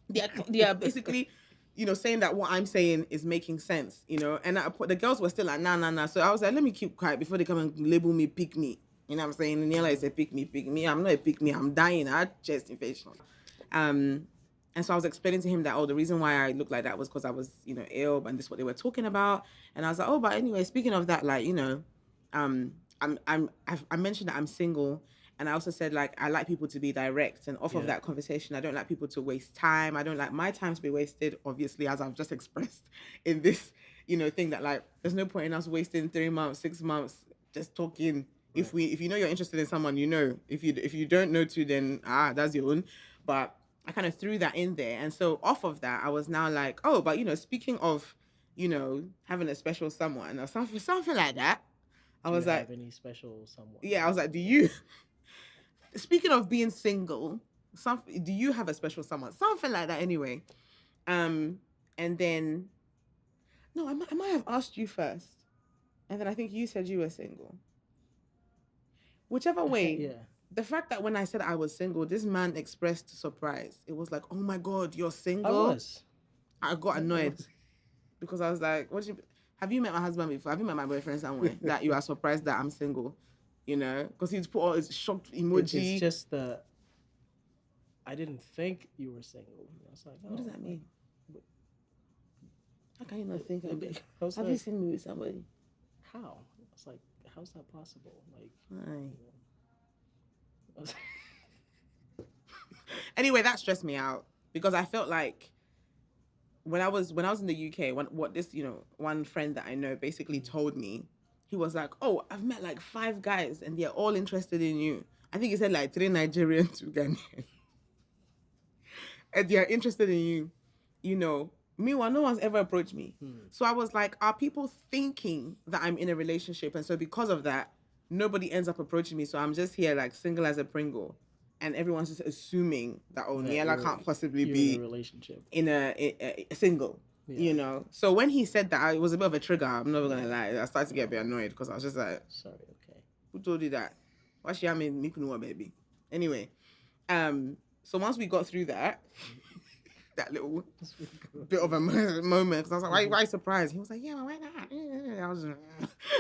They are basically, you know, saying that what I'm saying is making sense, you know. And the girls were still like, nah. So I was like, let me keep quiet before they come and label me pick me. You know what I'm saying? And Niiella is a pick me. I'm not a pick me. I'm dying. I had chest infection. And so I was explaining to him that, oh, the reason why I looked like that was because I was, you know, ill, and this is what they were talking about. And I was like, oh, but anyway, speaking of that, like, you know, I mentioned that I'm single, and I also said, like, I like people to be direct. And off of that conversation, I don't like people to waste time. I don't like my time to be wasted, obviously, as I've just expressed in this, you know, thing that, like, there's no point in us wasting 3 months, 6 months just talking. If you know you're interested in someone, you know. If you don't know to, then that's your own. But I kind of threw that in there. And so off of that, I was now like, oh, but, you know, speaking of, you know, having a special someone or something like that. I was like, have any special someone? Yeah, I was like, do you? Speaking of being single, do you have a special someone? Something like that, anyway. And then, no, I might have asked you first, and then I think you said you were single. Whichever way, Yeah, the fact that when I said I was single, this man expressed surprise. It was like, oh my God, you're I single? was. I got I annoyed was. because I was like, what do you, have you met my husband before? Have you met my boyfriend somewhere that you are surprised that I'm single? You know, because he'd put all his shocked It's emoji. just the I didn't think you were single. I was like, What does oh, that like, mean? How can you not think I be? I was Have you like, seen me with somebody? how? I was like, how's that possible? Like, Aye. you know, I was Anyway, that stressed me out because I felt like when I was in the UK, what this one friend that I know basically told me, he was like, "Oh, I've met like 5 guys and they're all interested in you." I think he said like 3 Nigerian, 2 Ghanaian, and they're interested in you. You know, meanwhile, no one's ever approached me. So I was like, are people thinking that I'm in a relationship? And so because of that, nobody ends up approaching me. So I'm just here like single as a Pringle, and everyone's just assuming that that Niella can't possibly you're in a be relationship. in a single, Yeah. So when he said that, it was a bit of a trigger. I'm never gonna lie. I started to get a bit annoyed because I was just like, Sorry. Okay. "Who told you that? Why she mean me know baby?" Anyway, so once we got through that, that little bit of a moment, because I was like, "Why surprised?" He was like, "Yeah, why not?" I was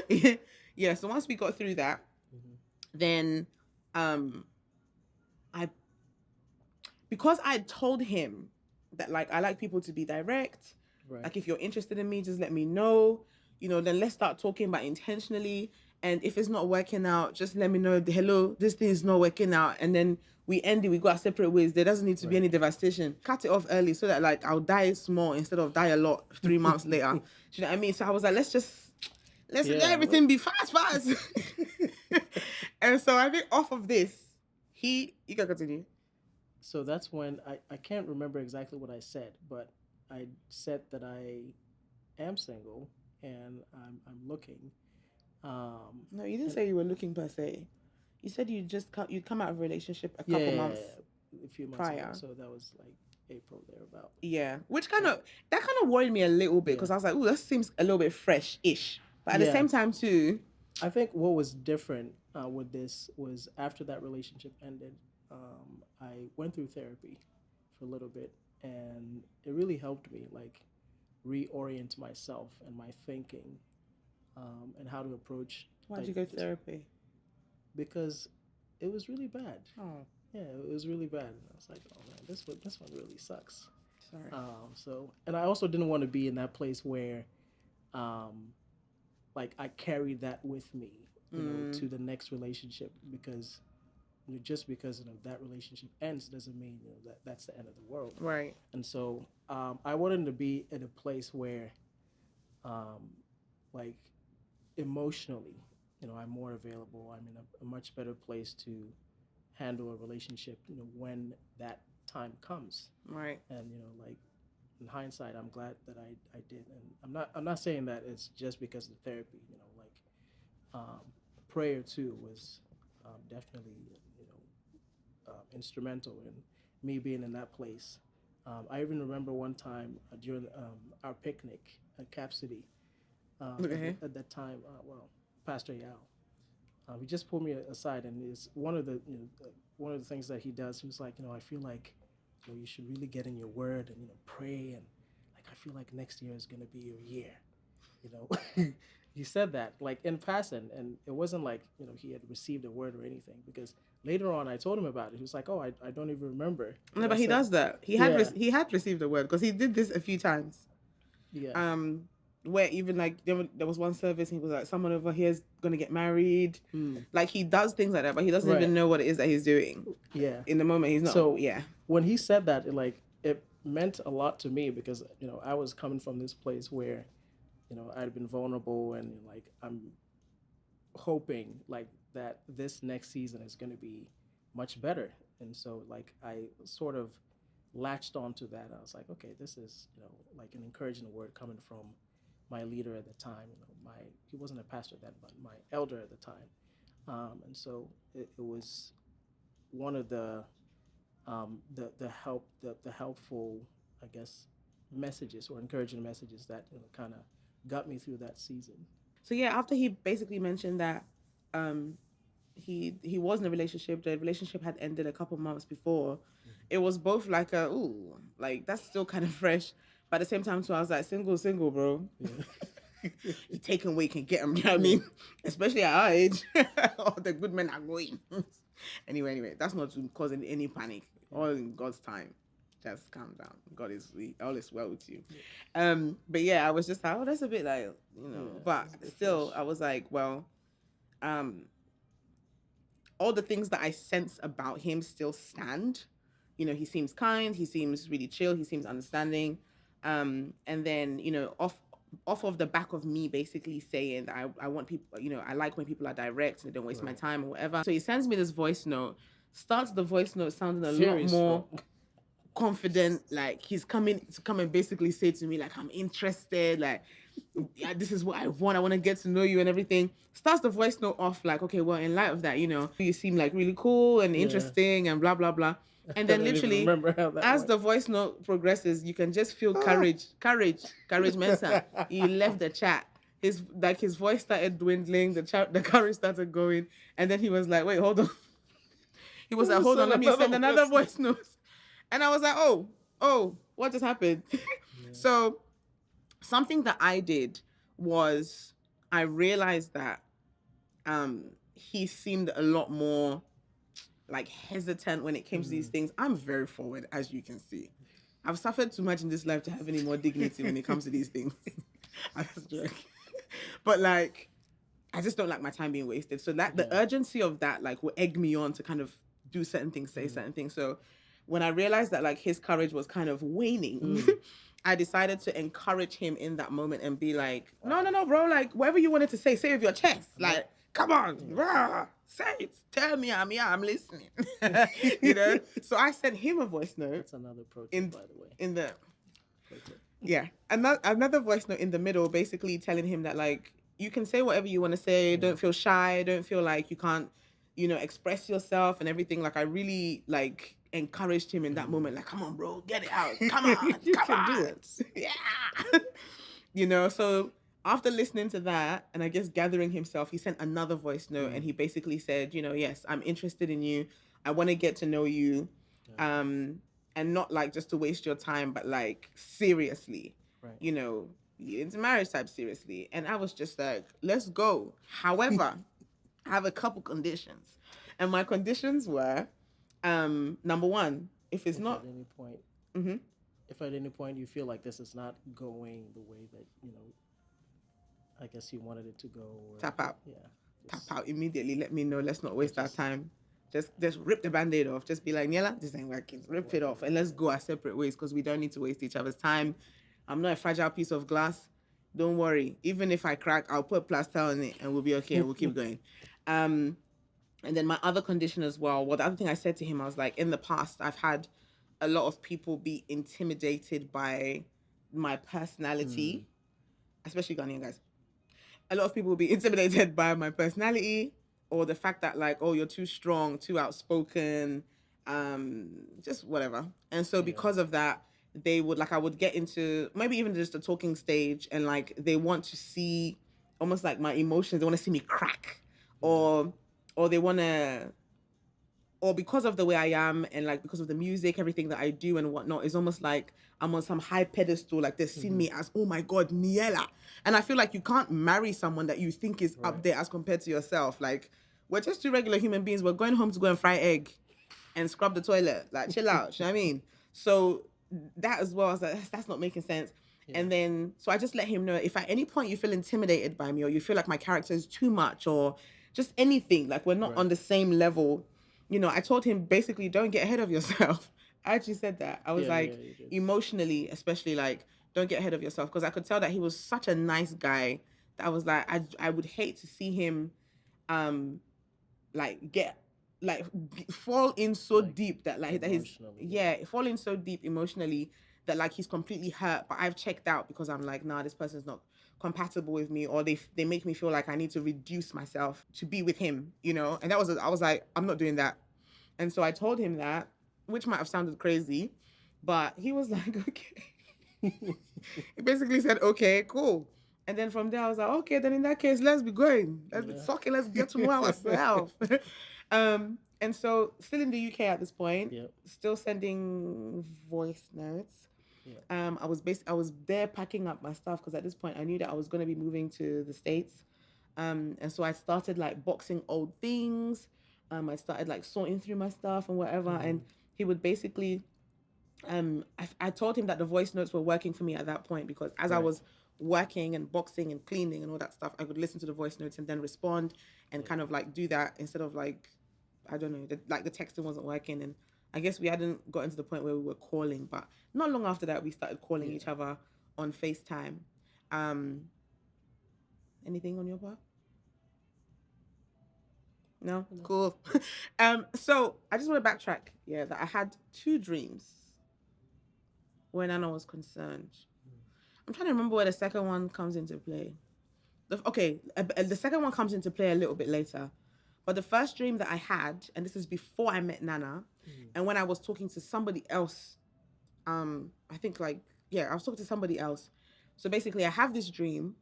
just, yeah. So once we got through that, then um, I because I told him that like I like people to be direct. Right. Like if you're interested in me, just let me know. Then let's start talking about intentionally. And if it's not working out, just let me know. Hello, this thing is not working out. And then we end it. We go our separate ways. There doesn't need to be any devastation. Cut it off early so that like I'll die small instead of die a lot 3 months later. Do you know what I mean? So I was like, let's let everything be fast. And so I think off of this, you can continue. So that's when I can't remember exactly what I said, but I said that I am single and I'm looking. No, you didn't And say you were looking per se. You said you'd come out of a relationship a yeah, couple yeah, yeah, months yeah, a few months ago. prior. So that was like April thereabout. Yeah, which that kind of worried me a little bit Yeah. because I was like, "Ooh, that seems a little bit fresh-ish." But at the Yeah. same time, too, I think what was different with this was after that relationship ended, I went through therapy for a little bit, and it really helped me like reorient myself and my thinking, and how to approach why'd like you go to just therapy? because it was really bad. Oh, Yeah, it was really bad. And I was like, oh man, this one really sucks. sorry. So, and I also didn't want to be in that place where, um, like I carried that with me, to the next relationship because just because that relationship ends doesn't mean that that's the end of the world. Right. And so I wanted to be in a place where, um, like emotionally, I'm more available. I'm in a much better place to handle a relationship, when that time comes. Right. And like in hindsight, I'm glad that I did. And I'm not saying that it's just because of therapy. Like um, prayer too was definitely instrumental in me being in that place. I even remember one time during our picnic at Cap City. Okay. At that time, Pastor Yao, he just pulled me aside, and it's one of the things that he does. He was like, I feel like you should really get in your word and pray, and like I feel like next year is gonna be your year. You know, he said that like in passing, and it wasn't like he had received a word or anything. Because later on, I told him about it. He was like, "Oh, I don't even remember." No, I but he said, does that. "Yeah, He had received a word because he did this a few times. yeah, Um, where even like there was one service, he was like, "Someone over here is gonna get married." Like he does things like that, but he doesn't right, even know what it is that he's doing. yeah." In the moment, he's not. So Yeah. when he said that, it meant a lot to me because I was coming from this place where I'd been vulnerable, and like I'm hoping like that this next season is going to be much better. And so like I sort of latched onto that. I was like, okay, this is like an encouraging word coming from my leader at the time. My he wasn't a pastor then, but my elder at the time. And so it was one of the helpful, I guess, messages or encouraging messages that kind of got me through that season. So yeah, after he basically mentioned that, um, he was in a relationship. The relationship had ended a couple months before. Mhm. It was both like a ooh, like that's still kind of fresh, but at the same time, so I was like single, bro. Yeah. You take and we can get them. You know what I Yeah. mean? Especially at our age, all the good men are going. Anyway, that's not to cause any panic. Yeah. All in God's time. Just calm down. God is all is well with you. Yeah. But yeah, I was just like, oh, that's a bit like Yeah. but It's a bit still, fresh. I was like, well, um, all the things that I sense about him still stand. He seems kind, he seems really chill, he seems understanding. And then, off of the back of me basically saying that I want people, I like when people are direct and they don't waste my Right. time or whatever. So he sends me this voice note, starts the voice note sounding a lot Very more strong. confident, like he's coming to come and basically say to me like I'm interested, like yeah, this is what I want to get to know you and everything. Starts the voice note off like, okay, well, in light of that, you seem like really cool and Yeah. interesting and blah blah blah. And I then don't even literally, remember how that as went. the voice note progresses, you can just feel Ah. courage Mensa. He left the chat. His voice started dwindling, the courage started going, and then he was like, wait, hold on. He was like, hold on, Send let me another send another voice note. voice note. And I was like, oh, what just happened? Yeah. So something that I did was I realized that he seemed a lot more like hesitant when it came to these Mm. things. I'm very forward, as you can see. I've suffered too much in this life to have any more dignity when it comes to these things. I just joke. But like, I just don't like my time being wasted. So that the Yeah. urgency of that like will egg me on to kind of do certain things, say certain things. So when I realized that like his courage was kind of waning, I decided to encourage him in that moment and be like, no, no, no, bro, like whatever you wanted to say with your chest. Like, come on, rah, say it. Tell me I'm here, I'm listening. So I sent him a voice note That's another pro tip, in by the way. in the Pro tip. yeah, another voice note in the middle, basically telling him that like you can say whatever you want to say. Don't feel shy. Don't feel like you can't, express yourself and everything. Like I really like encouraged him in that moment. Like, come on, bro, get it out. Come on, You come can do on. it. Yeah. So after listening to that and I guess gathering himself, he sent another voice note and he basically said, yes, I'm interested in you. I want to get to know you. Um, and not like just to waste your time, but like seriously, Right. Lead into marriage type seriously. And I was just like, let's go. However, I have a couple conditions. And my conditions were number one, if it's If not at any point, mm-hmm, if at any point you feel like this is not going the way that I guess you wanted it to go, or tap out. yeah, Tap just, out immediately. Let me know. Let's not waste our just time. Just rip the band-aid off. Just be like, Niiella, this ain't working. Rip it off and let's go our separate ways because we don't need to waste each other's time. I'm not a fragile piece of glass. Don't worry. Even if I crack, I'll put plaster on it and we'll be okay and we'll keep going. And then my other condition as well, the other thing I said to him, I was like, in the past, I've had a lot of people be intimidated by my personality, especially Ghanaian guys. A lot of people will be intimidated by my personality or the fact that like, oh, you're too strong, too outspoken, just whatever. And so because of that, they would like I would get into maybe even just a talking stage and like they want to see almost like my emotions. They want to see me crack, or they want to or because of the way I am and like because of the music, everything that I do and whatnot, is almost like I'm on some high pedestal, like they're seeing me as, oh my God, Niiella. And I feel like you can't marry someone that you think is up there as compared to yourself. Like, we're just two regular human beings. We're going home to go and fry egg and scrub the toilet. Like, chill out. You know what I mean? So that as well, I was like, that's not making sense. And then, so I just let him know if at any point you feel intimidated by me or you feel like my character is too much or just anything, like we're not on the same level, I told him basically don't get ahead of yourself. I actually said that. I was like, emotionally, especially like, don't get ahead of yourself. Because I could tell that he was such a nice guy that I was like, I would hate to see him like get like fall in so like, deep that like that he's fall in so deep emotionally that like he's completely hurt. But I've checked out because I'm like, nah, this person's not compatible with me, or they make me feel like I need to reduce myself to be with him, And that was I was like, I'm not doing that. And so I told him that, which might have sounded crazy, but he was like, okay. He basically said, okay, cool. And then from there, I was like, okay, then in that case, let's be going. Let's be Yeah. talking. Let's get to know ourselves. And so, still in the UK at this point, Yep. still sending voice notes. Yep. I was there packing up my stuff because at this point I knew that I was going to be moving to the States. And so I started like boxing old things. I started like sorting through my stuff and whatever. And he would basically, I told him that the voice notes were working for me at that point because as I Right. was working and boxing and cleaning and all that stuff, I could listen to the voice notes and then respond and kind of like do that instead of like, I don't know, like the texting wasn't working. And I guess we hadn't gotten to the point where we were calling, but not long after that, we started calling each other on FaceTime. Um, Anything on your part? No? No. Cool. So I just want to backtrack. Yeah, that I had two dreams when Anna was concerned. I'm trying to remember where the second one comes into play. The second one comes into play a little bit later. But the first dream that I had, and this is before I met Nana, and when I was talking to somebody else, I think like, yeah, I was talking to somebody else. So basically, I have this dream,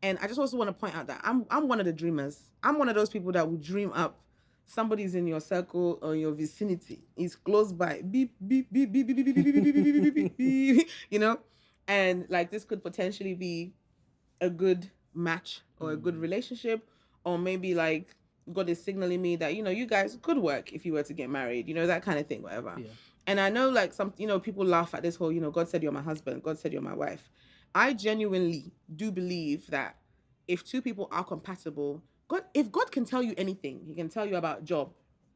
and I just also want to point out that I'm one of the dreamers. I'm one of those people that will dream up somebody's in your circle or your vicinity. He's close by. Beep, beep, beep, beep, beep, beep, beep, beep, beep, beep, beep, beep, beep, beep, you know? And like this could potentially be a good match or a good relationship, or maybe like God is signaling me that, you guys could work if you were to get married, that kind of thing, whatever. Yeah. And I know like some, people laugh at this whole, God said you're my husband, God said you're my wife. I genuinely do believe that if two people are compatible, if God can tell you anything, he can tell you about job,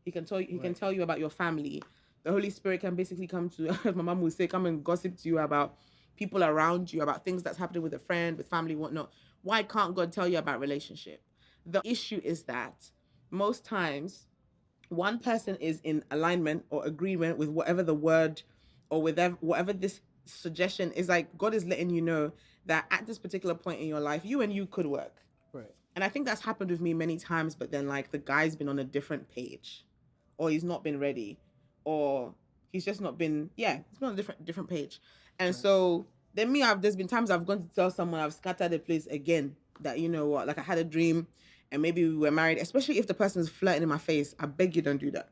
he can tell you about your family. The Holy Spirit can basically come to, as my mom would say, come and gossip to you about people around you, about things that's happening with a friend, with family, whatnot. Why can't God tell you about relationship? The issue is that most times one person is in alignment or agreement with whatever the word or with whatever this suggestion is. Like God is letting you know that at this particular point in your life, you and you could work. Right. And I think that's happened with me many times, but then like the guy's been on a different page, or he's not been ready, or he's just not been, yeah, he's been on a different page. And so then there's been times I've gone to tell someone, I've scattered the place again, that you know what, like I had a dream and maybe we were married, especially if the person's flirting in my face. I beg you, don't do that.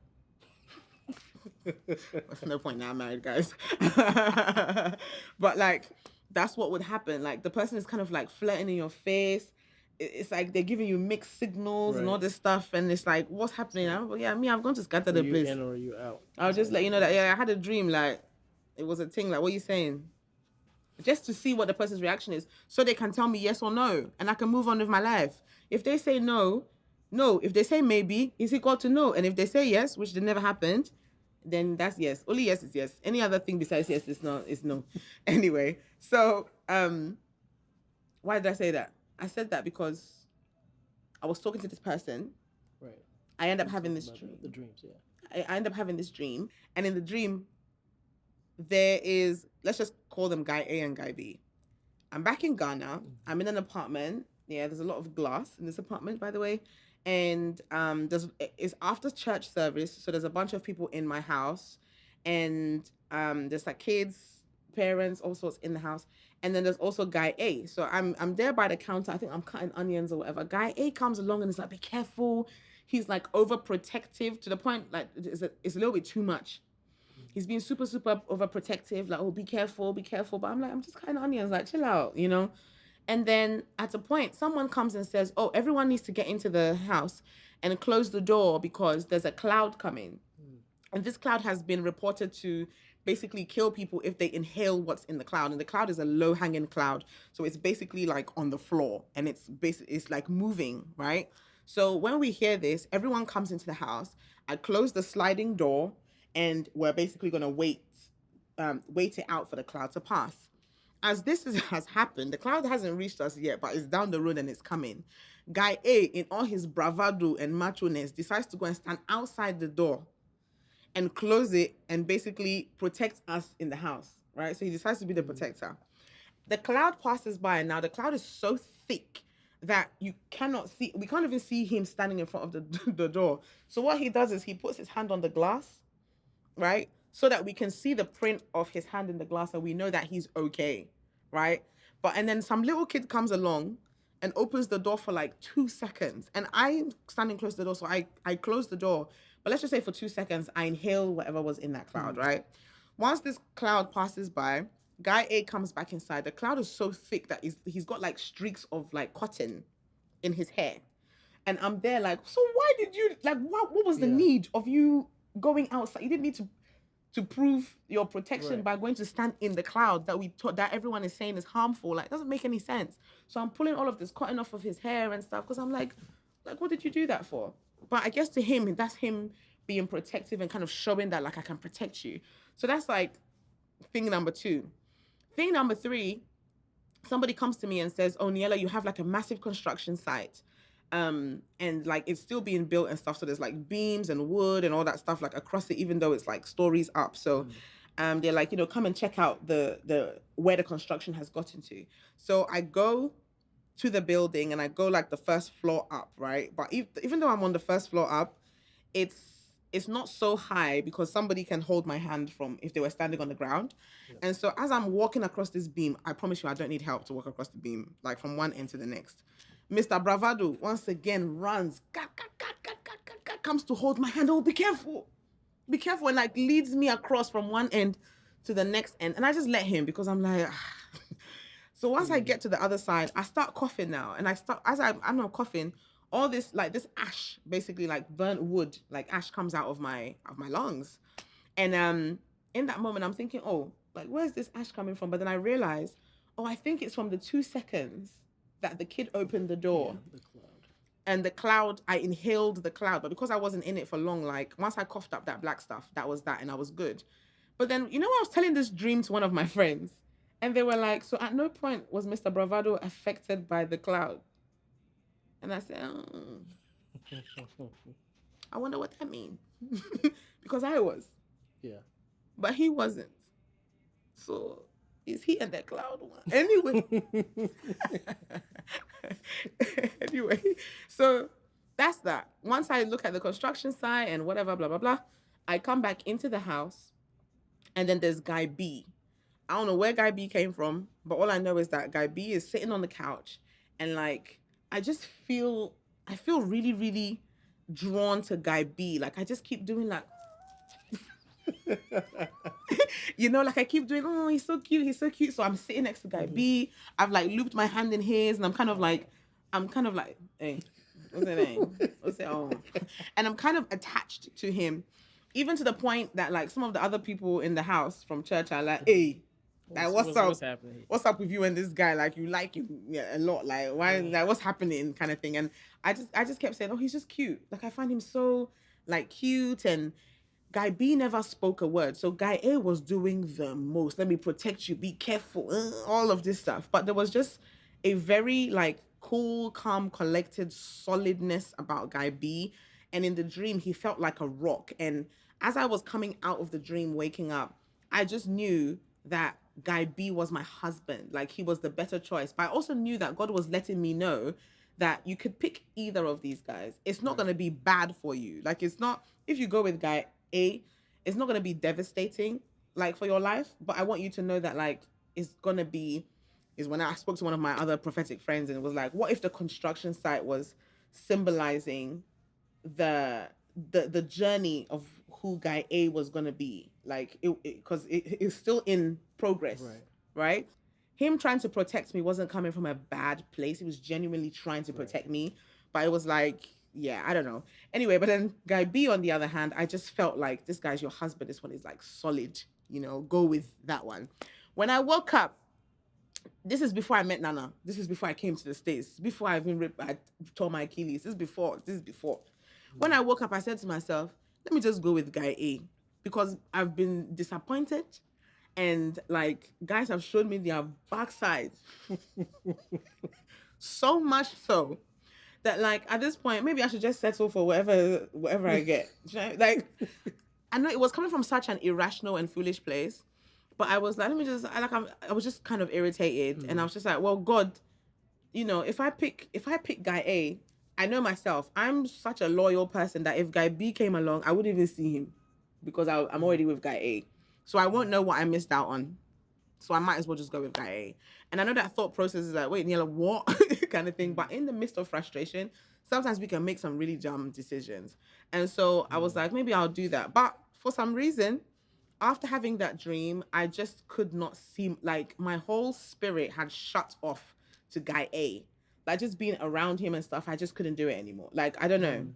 There's no point now, I'm married, guys. But like that's what would happen. Like the person is kind of like flirting in your face. It's like they're giving you mixed signals and all this stuff, and it's like, what's happening? I've gone to scatter Are the you place. in or are you out? I'll just let you know that I had a dream, like it was a thing. Like, what are you saying? Just to see what the person's reaction is, so they can tell me yes or no, and I can move on with my life. If they say no, no. If they say maybe, it's equal to no. And if they say yes, which never happened, then that's yes. Only yes is yes. Any other thing besides yes is no. Is no. Anyway, so why did I say that? I said that because I was talking to this person. Right. I end up having this dream. The dreams, yeah. I end up having this dream, and in the dream, there is, let's just call them guy A and guy B. I'm back in Ghana. I'm in an apartment. Yeah, there's a lot of glass in this apartment, by the way. And it's after church service, so there's a bunch of people in my house, and there's like kids, parents, all sorts in the house. And then there's also guy A. So I'm there by the counter. I think I'm cutting onions or whatever. Guy A comes along and is like, be careful. He's like overprotective to the point like it's a little bit too much. He's being super, super overprotective, like, oh, be careful, be careful. But I'm like, I'm just cutting onions, like, chill out, you know? And then at a point, someone comes and says, oh, everyone needs to get into the house and close the door because there's a cloud coming. And this cloud has been reported to basically kill people if they inhale what's in the cloud. And the cloud is a low-hanging cloud. So it's basically like on the floor and it's like moving, right? So when we hear this, everyone comes into the house. I close the sliding door and we're basically going to wait it out for the cloud to pass. As has happened, the cloud hasn't reached us yet, but it's down the road and it's coming. Guy A, in all his bravado and macho-ness, decides to go and stand outside the door and close it and basically protect us in the house, right? So he decides to be the protector. The cloud passes by, and now the cloud is so thick that we can't even see him standing in front of the door. So what he does is he puts his hand on the glass, right? So that we can see the print of his hand in the glass and we know that he's okay, right? But and then some little kid comes along and opens the door for like 2 seconds. And I'm standing close to the door. So I close the door. But let's just say for 2 seconds, I inhale whatever was in that cloud, right? Once this cloud passes by, guy A comes back inside. The cloud is so thick that he's got like streaks of like cotton in his hair. And I'm there like, so why did you like what was the Yeah. need of you going outside? You didn't need to prove your protection Right. by going to stand in the cloud that we taught that everyone is saying is harmful. Like, it doesn't make any sense. So I'm pulling all of this cotton off of his hair and stuff because I'm like, what did you do that for? But I guess to him, that's him being protective and kind of showing that like I can protect you. So that's like thing number two. Thing number three, somebody comes to me and says, "Oh, Niiella, you have like a massive construction site." And like it's still being built and stuff. So there's like beams and wood and all that stuff like across it, even though it's like stories up. So they're like, come and check out the where the construction has gotten to. So I go to the building and I go like the first floor up, right? But even though I'm on the first floor up, it's it's not so high because somebody can hold my hand from if they were standing on the ground. Yeah. And so as I'm walking across this beam, I promise you I don't need help to walk across the beam, like from one end to the next. Mr. Bravado once again runs, comes to hold my hand. Oh, be careful, and like leads me across from one end to the next end. And I just let him because I'm like, so once I get to the other side, I start coughing now. And I start, I'm not coughing, all this, like this ash, basically like burnt wood, like ash comes out of my lungs. And in that moment, I'm thinking, oh, like, where's this ash coming from? But then I realize, oh, I think it's from the 2 seconds that the kid opened the door. Yeah, the cloud. And the cloud, I inhaled the cloud. But because I wasn't in it for long, like once I coughed up that black stuff, that was that and I was good. But then, I was telling this dream to one of my friends. And they were like, so at no point was Mr. Bravado affected by the cloud. And I said, I wonder what that means. Because I was. Yeah. But he wasn't. So is he in that cloud one? Anyway. Anyway, so that's that. Once I look at the construction site and whatever, blah, blah, blah, I come back into the house and then there's Guy B. I don't know where Guy B came from, but all I know is that Guy B is sitting on the couch and like, I feel really, really drawn to Guy B. Like I just keep doing like, like I keep doing, oh, he's so cute, he's so cute. So I'm sitting next to Guy B. I've like looped my hand in his and I'm kind of like, hey, what's that name? What's it? Oh. And I'm kind of attached to him, even to the point that like some of the other people in the house from church are like, hey, like what's up? What's happening? What's up with you and this guy? Like you like him a lot. Like why? Like what's happening? Kind of thing. And I just kept saying, oh, he's just cute. Like I find him so like cute. And Guy B never spoke a word. So Guy A was doing the most. Let me protect you. Be careful. All of this stuff. But there was just a very like cool, calm, collected solidness about Guy B. And in the dream, he felt like a rock. And as I was coming out of the dream, waking up, I just knew that Guy B was my husband. Like he was the better choice. But I also knew that God was letting me know that you could pick either of these guys. It's not going to be bad for you. Like it's not, if you go with Guy A, it's not going to be devastating like for your life. But I want you to know that like it's going to be, is when I spoke to one of my other prophetic friends and it was like, what if the construction site was symbolizing the journey of who Guy A was gonna be, like because it's still in progress, right? Him trying to protect me wasn't coming from a bad place. He was genuinely trying to protect me, but it was like, yeah, I don't know. Anyway, but then Guy B, on the other hand, I just felt like this guy's your husband. This one is like solid, go with that one. When I woke up, this is before I met Nana. This is before I came to the States. Before I tore my Achilles. This is before. When I woke up, I said to myself, let me just go with Guy A because I've been disappointed and like guys have shown me their backside so much so that like at this point, maybe I should just settle for whatever I get. Like I know it was coming from such an irrational and foolish place, but I was like, let me just I was just kind of irritated and I was just like, well, God, if I pick Guy A, I know myself. I'm such a loyal person that if Guy B came along, I wouldn't even see him because I'm already with Guy A. So I won't know what I missed out on. So I might as well just go with guy A. And I know that thought process is like, wait, Niiella, what? kind of thing. But in the midst of frustration, sometimes we can make some really dumb decisions. And so I was like, maybe I'll do that. But for some reason, after having that dream, I just could not see, like, my whole spirit had shut off to guy A. Like, just being around him and stuff, I just couldn't do it anymore. Like, I don't know.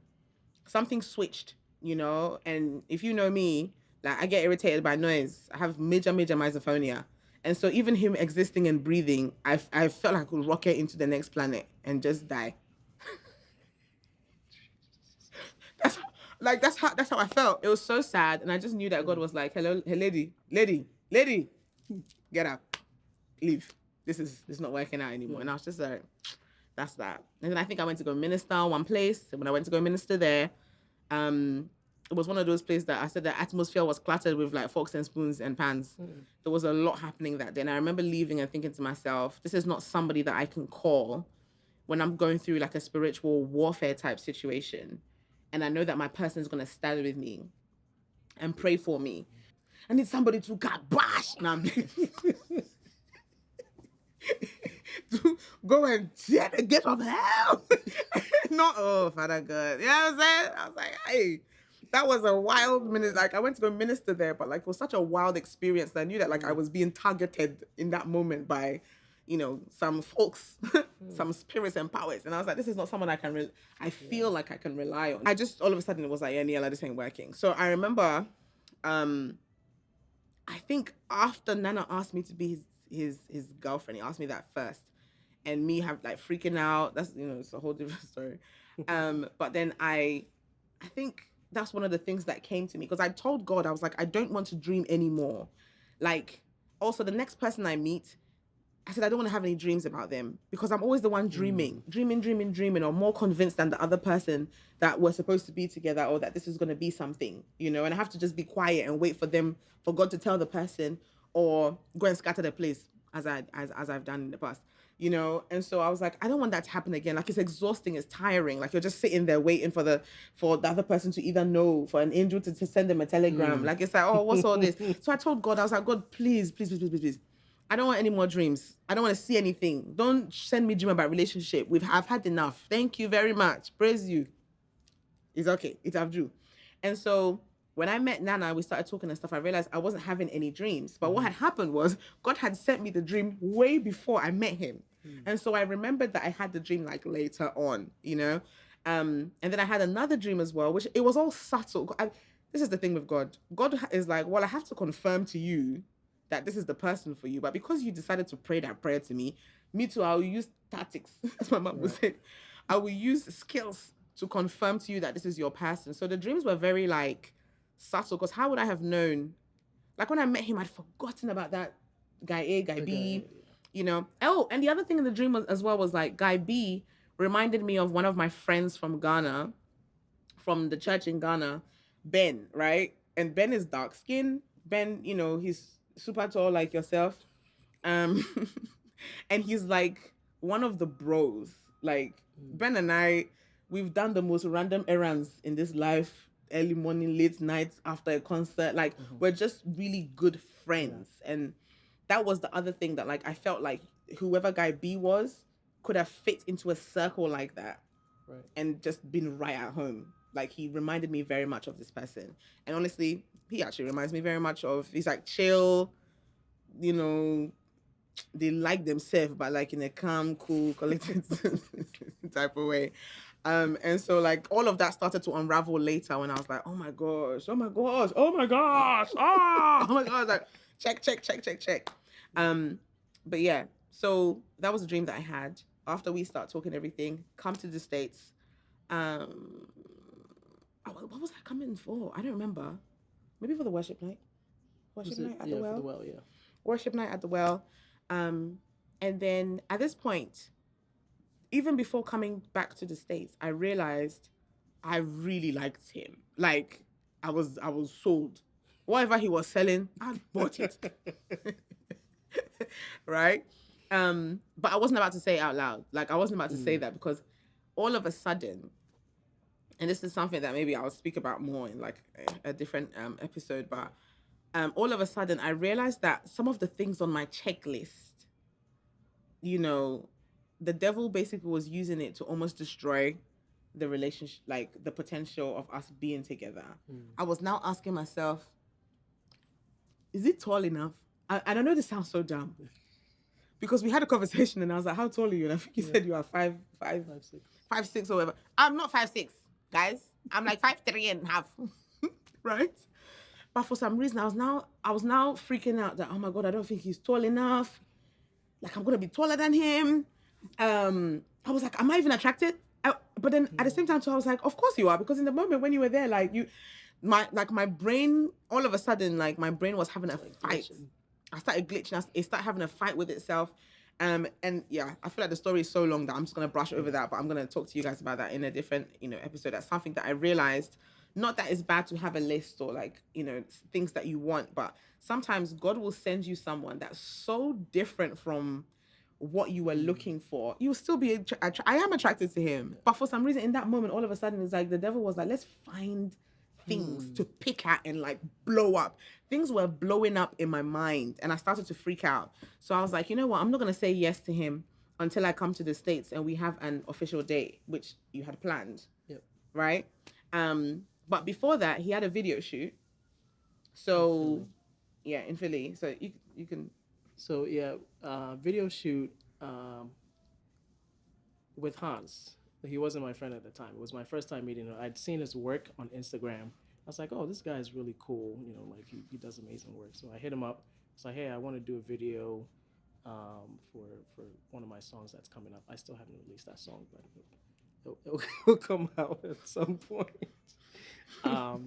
Something switched, and if you know me, like, I get irritated by noise. I have major misophonia. And so even him existing and breathing, I felt like I could rocket into the next planet and just die. That's that's how I felt. It was so sad, and I just knew that God was like, "Hello, hey, lady, get up, leave. This is not working out anymore." And I was just like, "That's that." And then I think I went to go minister one place. And when I went to go minister there, it was one of those places that I said the atmosphere was cluttered with like forks and spoons and pans. There was a lot happening that day, and I remember leaving and thinking to myself, "This is not somebody that I can call when I'm going through like a spiritual warfare type situation." And I know that my person is going to stand with me and pray for me. I need somebody to bash. And I'm to go and tear the gate of hell. Not, oh, Father God. You know what I'm saying? I was like, hey, that was a wild minute. Like, I went to go minister there, but like, it was such a wild experience that I knew that like I was being targeted in that moment by, some folks, some spirits and powers. And I was like, this is not someone I feel like I can rely on. I just, all of a sudden, it was like, yeah, Niiella, this ain't working. So I remember, I think after Nana asked me to be his girlfriend, he asked me that first. And me have like freaking out. That's, it's a whole different story. But then I think that's one of the things that came to me, because I told God, I was like, I don't want to dream anymore. Like, also the next person I meet, I said, I don't want to have any dreams about them, because I'm always the one dreaming, or more convinced than the other person that we're supposed to be together, or that this is going to be something, and I have to just be quiet and wait for God to tell the person, or go and scatter the place as I've done in the past, And so I was like, I don't want that to happen again. Like, it's exhausting, it's tiring. Like, you're just sitting there waiting for the other person to either know, for an angel to send them a telegram. Like, it's like, oh, what's all this? So I told God, I was like, God, please, please, please, please, please, please. I don't want any more dreams. I don't want to see anything. Don't send me dream about relationship. I've had enough. Thank you very much. Praise you. It's okay. It's Abdul. And so when I met Nana, we started talking and stuff, I realized I wasn't having any dreams. But what had happened was God had sent me the dream way before I met him. And so I remembered that I had the dream like later on, and then I had another dream as well, which it was all subtle. This is the thing with God. God is like, well, I have to confirm to you that this is the person for you. But because you decided to pray that prayer to me too, I will use tactics, as my mom would say. I will use skills to confirm to you that this is your person. So the dreams were very like subtle, because how would I have known? Like, when I met him, I'd forgotten about that guy A, guy B, Oh, and the other thing in the dream as well was like, guy B reminded me of one of my friends from Ghana, from the church in Ghana, Ben, right? And Ben is dark skinned. Ben, he's super tall like yourself. Um, and he's like one of the bros. Like, Ben and I, we've done the most random errands in this life, early morning, late nights after a concert. Like, we're just really good friends. And that was the other thing that like I felt like whoever guy B was could have fit into a circle like that. Right. And just been right at home. Like, he reminded me very much of this person. And honestly, he actually reminds me very much of, he's like chill, they like themselves, but like in a calm, cool, collected type of way. And so like all of that started to unravel later when I was like, oh my gosh, oh my gosh, oh my gosh, oh my gosh, like check. But yeah, so that was a dream that I had. After we start talking everything, come to the States. What was I coming for? I don't remember. Maybe for the worship night. Worship night at the well. For the well, yeah. Worship night at the well. And then at this point, even before coming back to the States, I realized I really liked him. Like, I was sold. Whatever he was selling, I bought it. Right? But I wasn't about to say it out loud. Like, I wasn't about to say that, because all of a sudden, and this is something that maybe I'll speak about more in like a different episode, but all of a sudden I realized that some of the things on my checklist, you know, the devil basically was using it to almost destroy the relationship, like the potential of us being together. I was now asking myself, is it tall enough? And I know this sounds so dumb because we had a conversation and I was like, how tall are you? And I think you said you are 6. 5'6" or whatever. I'm not 5'6", guys. I'm like 5'3" and a half. Right? But for some reason I was now freaking out that, oh my God, I don't think he's tall enough. Like I'm gonna be taller than him. I was like, am I even attracted? But then at the same time, too, I was like, of course you are, because in the moment when you were there, like my brain, all of a sudden, like my brain was having a fight. Glitching. I started glitching. It started having a fight with itself. And yeah, I feel like the story is so long that I'm just gonna brush over that, but I'm gonna talk to you guys about that in a different, episode. That's something that I realized. Not that it's bad to have a list or like, things that you want, but sometimes God will send you someone that's so different from what you were looking for. You'll still be I am attracted to him, but for some reason in that moment, all of a sudden, it's like the devil was like, let's find things to pick at and like blow up. Things were blowing up in my mind and I started to freak out. So I was like, you know what, I'm not going to say yes to him until I come to the States and we have an official date, which you had planned. Yep. Right. But before that, he had a video shoot. So yeah, in Philly. So you can. So yeah, video shoot with Hans. He wasn't my friend at the time. It was my first time meeting him. I'd seen his work on Instagram. I was like, oh, this guy is really cool. Like he does amazing work. So I hit him up. I was like, hey, I want to do a video for one of my songs that's coming up. I still haven't released that song, but it'll come out at some point.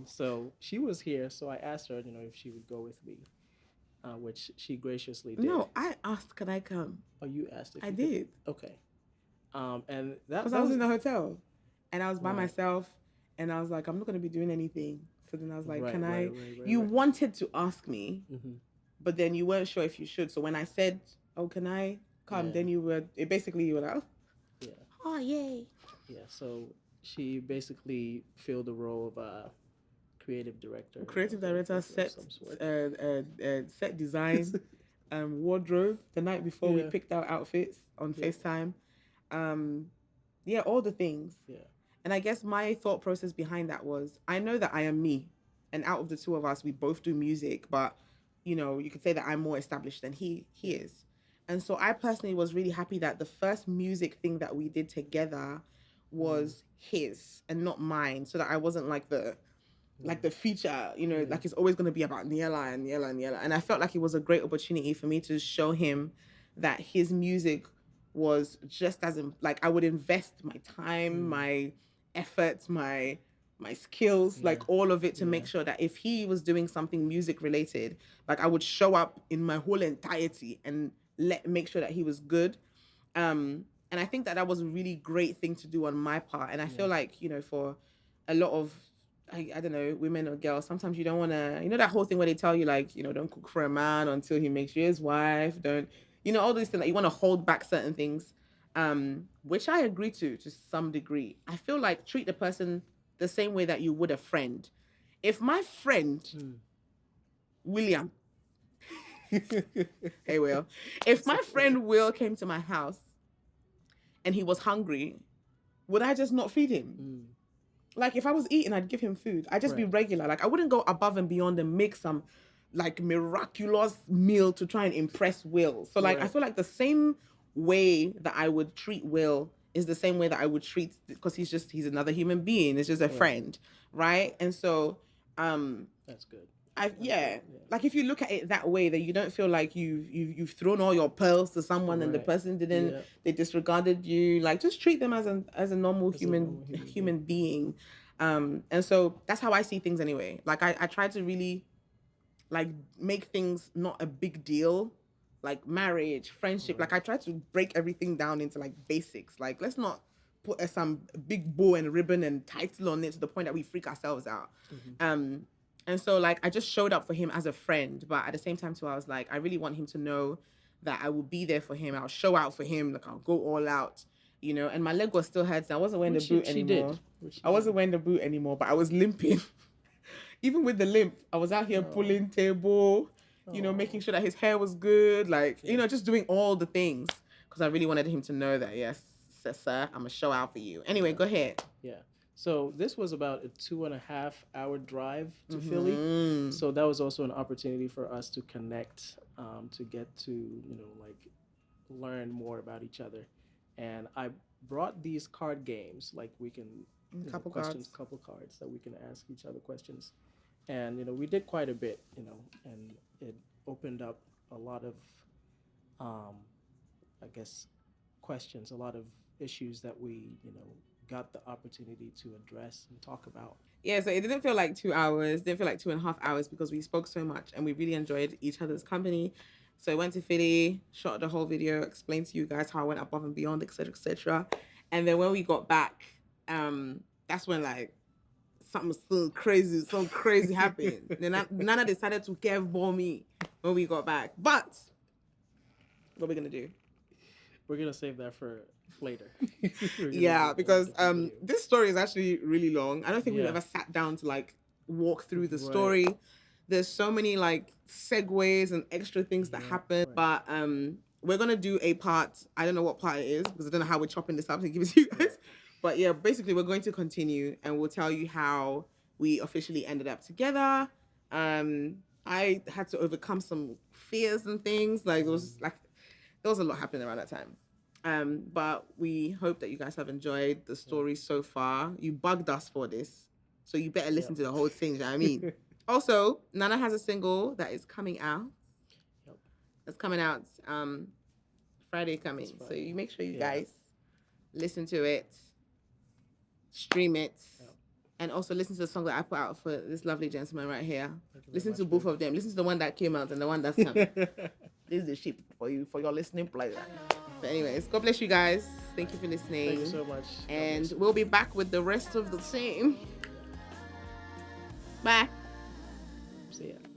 So she was here. So I asked her, if she would go with me, which she graciously did. No, I asked, can I come? Oh, you asked if I you did. Could? Okay. And that because I was in the hotel and I was by myself and I was like, I'm not going to be doing anything. So then I was like, can I? You wanted to ask me, but then you weren't sure if you should. So when I said, oh, can I come? Then you were like, oh, yay. Yeah. So she basically filled the role of creative director. Creative director, set design, wardrobe. The night before we picked our outfits on FaceTime. All the things. Yeah. And I guess my thought process behind that was, I know that I am me. And out of the two of us, we both do music, but you could say that I'm more established than he is. And so I personally was really happy that the first music thing that we did together was his and not mine, so that I wasn't like the feature, like it's always going to be about Niiella and Niiella and Niiella. And I felt like it was a great opportunity for me to show him that his music was just as like I would invest my time, my efforts, my skills, like all of it to make sure that if he was doing something music related, like I would show up in my whole entirety and make sure that he was good. And I think that was a really great thing to do on my part. And I feel like, for a lot of, I don't know, women or girls, sometimes you don't want to, that whole thing where they tell you like, don't cook for a man until he makes you his wife. Don't, all these things that you want to hold back certain things, which I agree to some degree. I feel like treat the person the same way that you would a friend. If my friend, William, hey Will, if my friend Will came to my house and he was hungry, would I just not feed him? Like if I was eating, I'd give him food. I'd just be regular. Like I wouldn't go above and beyond and make some like miraculous meal to try and impress Will. So like I feel like the same way that I would treat Will is the same way that I would treat, because he's another human being. It's just a friend, right? And so that's good. Like if you look at it that way, that you don't feel like you've thrown all your pearls to someone and the person didn't, they disregarded you. Like just treat them as a normal human being. And so that's how I see things anyway. Like I try to really like make things not a big deal, like marriage, friendship. Like I try to break everything down into like basics. Like let's not put some big bow and ribbon and title on it to the point that we freak ourselves out. And so like I just showed up for him as a friend, but at the same time too, I was like, I really want him to know that I will be there for him. I'll show out for him. Like I'll go all out, and my leg was still hurting. I wasn't wearing the boot anymore. I wasn't wearing the boot anymore, but I was limping. Even with the limp, I was out here pulling table, making sure that his hair was good, like, just doing all the things because I really wanted him to know that, yes, sir, I'm going to show out for you. Anyway, go ahead. Yeah. So this was about a 2.5 hour drive to Philly. So that was also an opportunity for us to connect, to get to, like learn more about each other. And I brought these card games, like we can, Couple questions, cards. couple cards that we can ask each other questions. And, we did quite a bit, and it opened up a lot of, I guess, questions, a lot of issues that we, got the opportunity to address and talk about. Yeah, so it didn't feel like 2 hours, didn't feel like 2.5 hours because we spoke so much and we really enjoyed each other's company. So I went to Philly, shot the whole video, explained to you guys how I went above and beyond, etc., etc. And then when we got back, that's when like something so crazy happened. Then Nana decided to curveball me when we got back. But what are we gonna do? We're gonna save that for later. Yeah, because this story is actually really long. I don't think we've ever sat down to like walk through the story. There's so many like segues and extra things that happen. But we're gonna do a part. I don't know what part it is because I don't know how we're chopping this up to give it to you guys. But yeah, basically we're going to continue and we'll tell you how we officially ended up together. I had to overcome some fears and things. Like it was like there was a lot happening around that time. But we hope that you guys have enjoyed the story so far. You bugged us for this, so you better listen to the whole thing. You know what I mean? Also, Nana has a single that is coming out. It's coming out Friday coming. So you make sure you guys listen to it, stream it, and also listen to the song that I put out for this lovely gentleman right here. Listen to both of them. Listen to the one that came out and the one that's coming. This is the sheep for you, for your listening pleasure. But anyways, God bless you guys. Thank you for listening. Thank you so much. And we'll be back with the rest of the team. Bye. See ya.